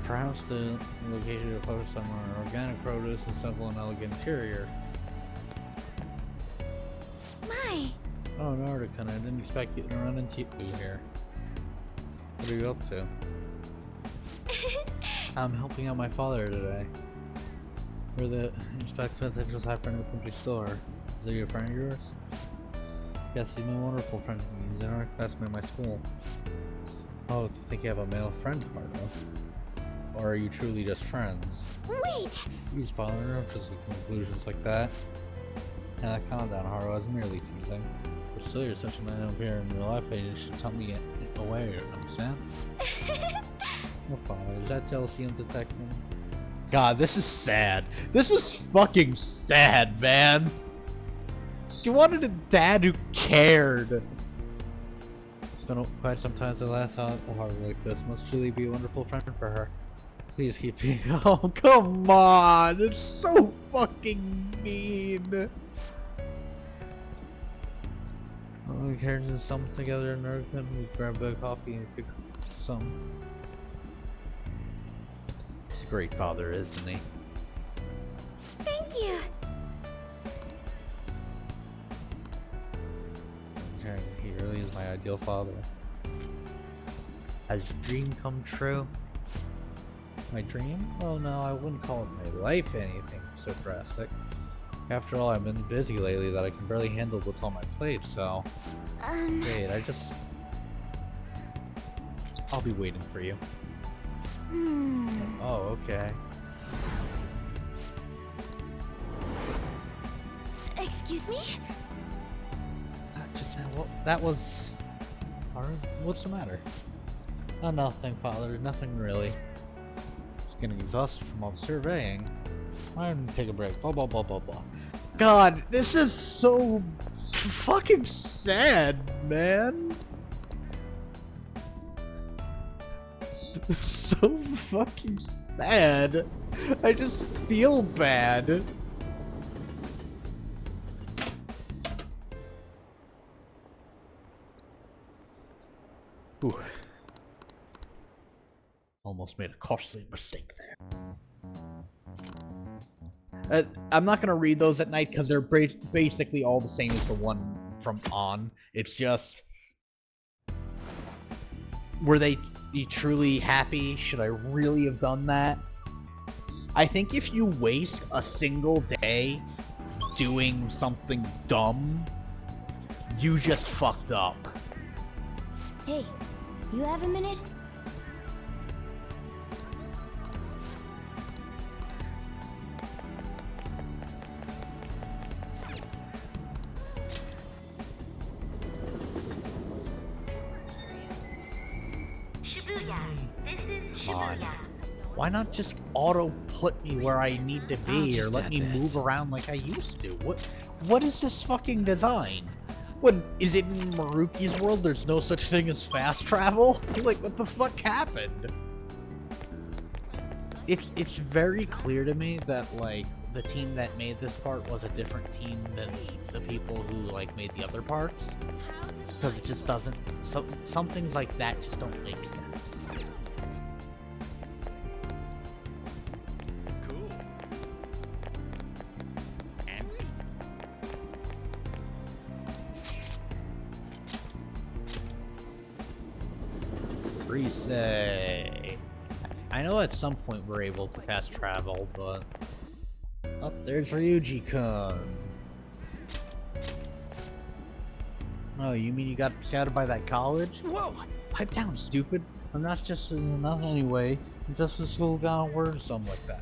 Perhaps the location to focus on more organic produce and simple and elegant interior. My. Oh, Nordican, I didn't expect you to run into you here. What are you up to? I'm helping out my father today. We're the inspection that just happened in the country store. Is he a friend of yours? Yes, he's my wonderful friend. He's an art classmate at my school. Oh, do you think you have a male friend, Haru? Or are you truly just friends? Wait! He's following her up to conclusions like that. Calm down, Haru. I was merely teasing. But still, you're such a man up here in real life, and you should tell me it away, understand? No problem. Is that jealousy I'm detecting? God, this is sad. This is fucking sad, man. She wanted a dad who cared. It's been quite some time since I last saw a heart like this. Must truly be a wonderful friend for her. Please keep being. Oh, come on! It's so fucking mean. We carried some together in American. We grabbed a coffee and cooked some. He's a great father, isn't he? Thank you. He really is my ideal father. Has your dream come true? My dream? Oh no, I wouldn't call it my life anything so drastic. After all, I've been busy lately that I can barely handle what's on my plate, so... Wait, I'll be waiting for you. Oh, okay. Excuse me? That was... What's the matter? Oh, nothing, Father. Nothing really. Just getting exhausted from all the surveying. I'm gonna take a break. Blah, blah, blah, blah, blah. God, this is so fucking sad, man. So fucking sad. I just feel bad. Ooh. Almost made a costly mistake there. I'm not gonna read those at night because they're basically all the same as the one from On. It's just... Were they truly happy? Should I really have done that? I think if you waste a single day doing something dumb, you just fucked up. Hey, you have a minute? Come on. Why not just auto-put me where I need to be, or let me move around like I used to? What is this fucking design? What, is it in Maruki's world there's no such thing as fast travel? Like, what the fuck happened? It's very clear to me that, like, the team that made this part was a different team than the people who, like, made the other parts. Because it just doesn't... some things like that just don't make sense. Say, I know at some point we're able to fast travel, but... Oh, there's Ryuji-kun. Oh, you mean you got scouted by that college? Whoa! Pipe down, stupid. I'm not just enough anyway. I'm just a school gone word or something like that.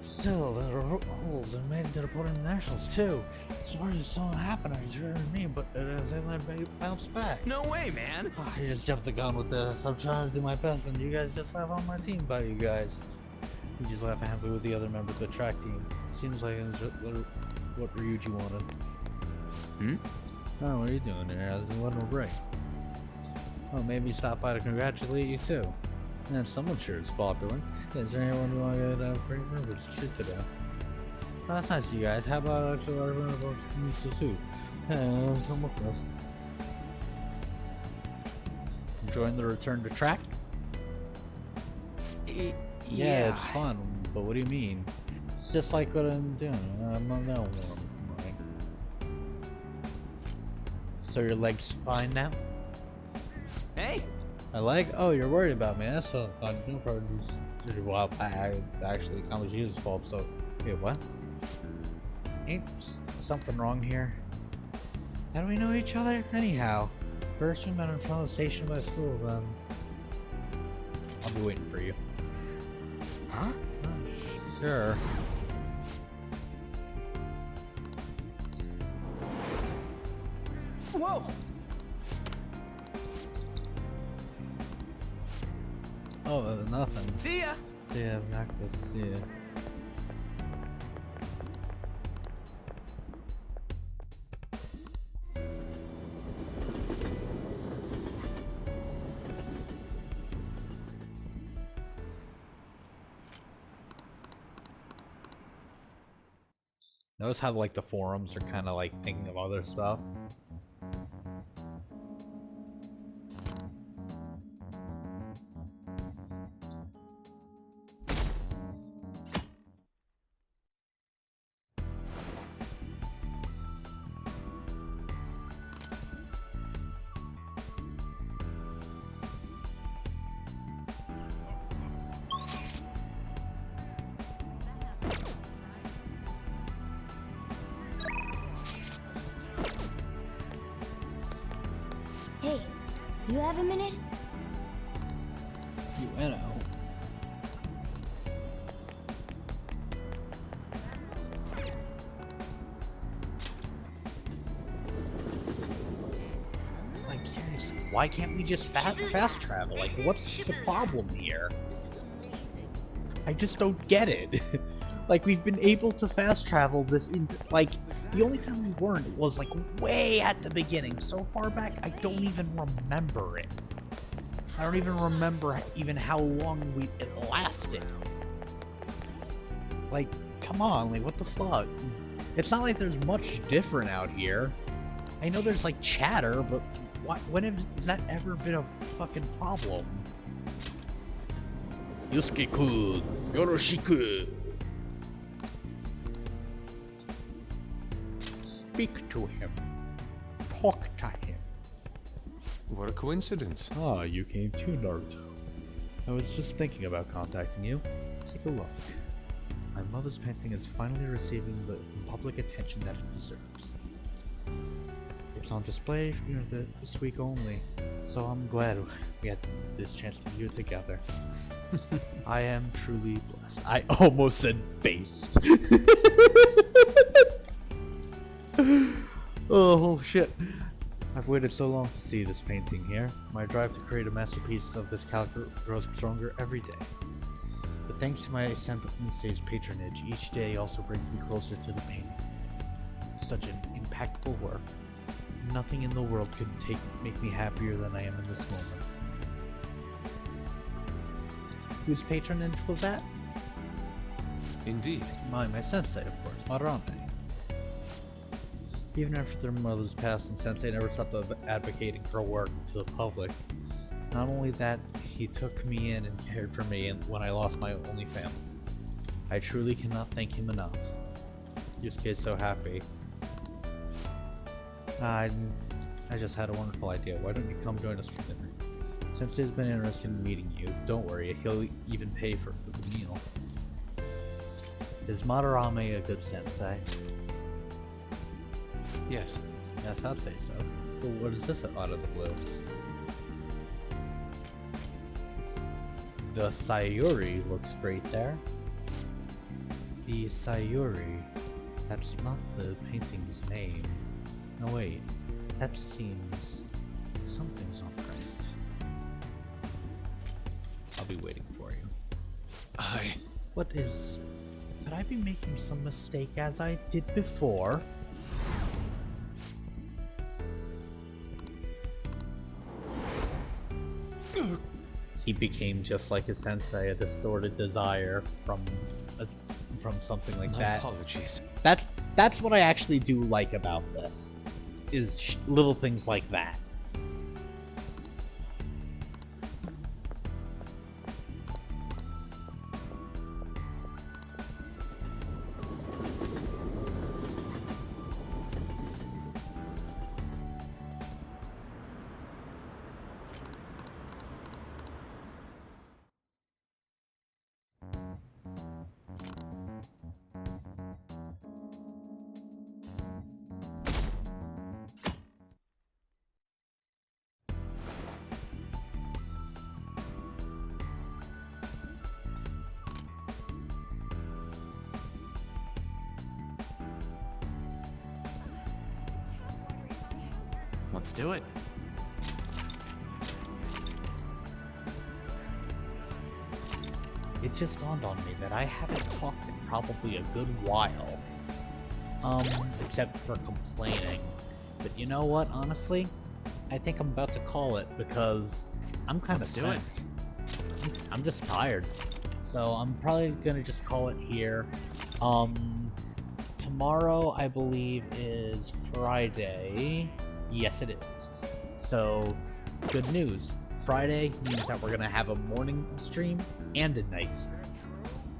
Still, there are holes and made it to the Port Nationals too. Sorry if something happened, I sure didn't mean, but it has bounced back. No way, man! Oh, I just jumped the gun with this. I'm trying to do my best, and you guys just laugh on my team by you guys. You just laugh happily with the other members of the track team. Seems like it's what Ryuji wanted. Hmm? Oh, what are you doing there? This wasn't a break. Oh, maybe stop by to congratulate you too. And someone sure is popular. Is there anyone who want to get free members shit today? Oh, that's nice of you guys. How about actually our members too? Come with us. Enjoying the return to track? Yeah, it's fun, but what do you mean? It's just like what I'm doing. I'm on that one. So your leg's fine now? Hey! My leg? Oh, you're worried about me. That's so fun. No problem. Just a while back. Actually, it was Yu's fault, so... Wait, what? Ain't something wrong here? How do we know each other? Anyhow, first we met in front of the station by school, then... I'll be waiting for you. Huh? Oh, sure. Whoa! Oh, nothing. See ya! See ya, practice. See ya. Notice how like the forums are kind of like thinking of other stuff. You have a minute? You know. Like, seriously, why can't we just fast travel? Like, what's the problem here? I just don't get it. Like, we've been able to fast travel this like, the only time we weren't was, like, way at the beginning. So far back, I don't even remember it. I don't even remember even how long it lasted. Like, come on, like, what the fuck? It's not like there's much different out here. I know there's, like, chatter, but when has that ever been a fucking problem? Yusuke-kun, yoroshiku. Speak to him. Talk to him. What a coincidence. Ah, you came too, Naruto. I was just thinking about contacting you. Take a look. My mother's painting is finally receiving the public attention that it deserves. It's on display this week only, so I'm glad we had this chance to view it together. I am truly blessed. I almost said based. Oh, shit. I've waited so long to see this painting here. My drive to create a masterpiece of this caliber grows stronger every day. But thanks to my sensei's patronage, each day also brings me closer to the painting. Such an impactful work. Nothing in the world could make me happier than I am in this moment. Whose patronage was that? Indeed. My sensei, of course, Marame. Even after their mother's passing, Sensei never stopped advocating for work to the public. Not only that, he took me in and cared for me when I lost my only family. I truly cannot thank him enough. Yusuke is so happy. I just had a wonderful idea. Why don't you come join us for dinner? Sensei's been interested in meeting you. Don't worry, he'll even pay for the meal. Is Madarame a good sensei? Yes. Yes, I'd say so. Well, what is this out of the blue? The Sayuri looks great there. The Sayuri. That's not the painting's name. No wait, that seems... something's not right. I'll be waiting for you. What is... Could I be making some mistake as I did before? He became just like his sensei, a distorted desire from something like that. My apologies. That's what I actually do like about this, is little things like that. Let's do it. It just dawned on me that I haven't talked in probably a good while. Except for complaining. But you know what, honestly? I think I'm about to call it because I'm kind of spent. I'm just tired. So I'm probably gonna just call it here. Tomorrow, I believe, is Friday. Yes, it is. So, good news. Friday means that we're gonna have a morning stream and a night stream.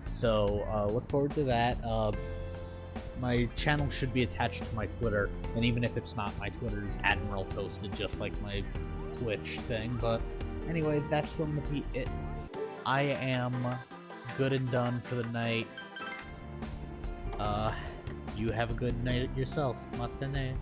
So, look forward to that. My channel should be attached to my Twitter, and even if it's not, my Twitter is Admiral Toasted, just like my Twitch thing. But anyway, that's going to be it. I am good and done for the night. You have a good night yourself. Matane.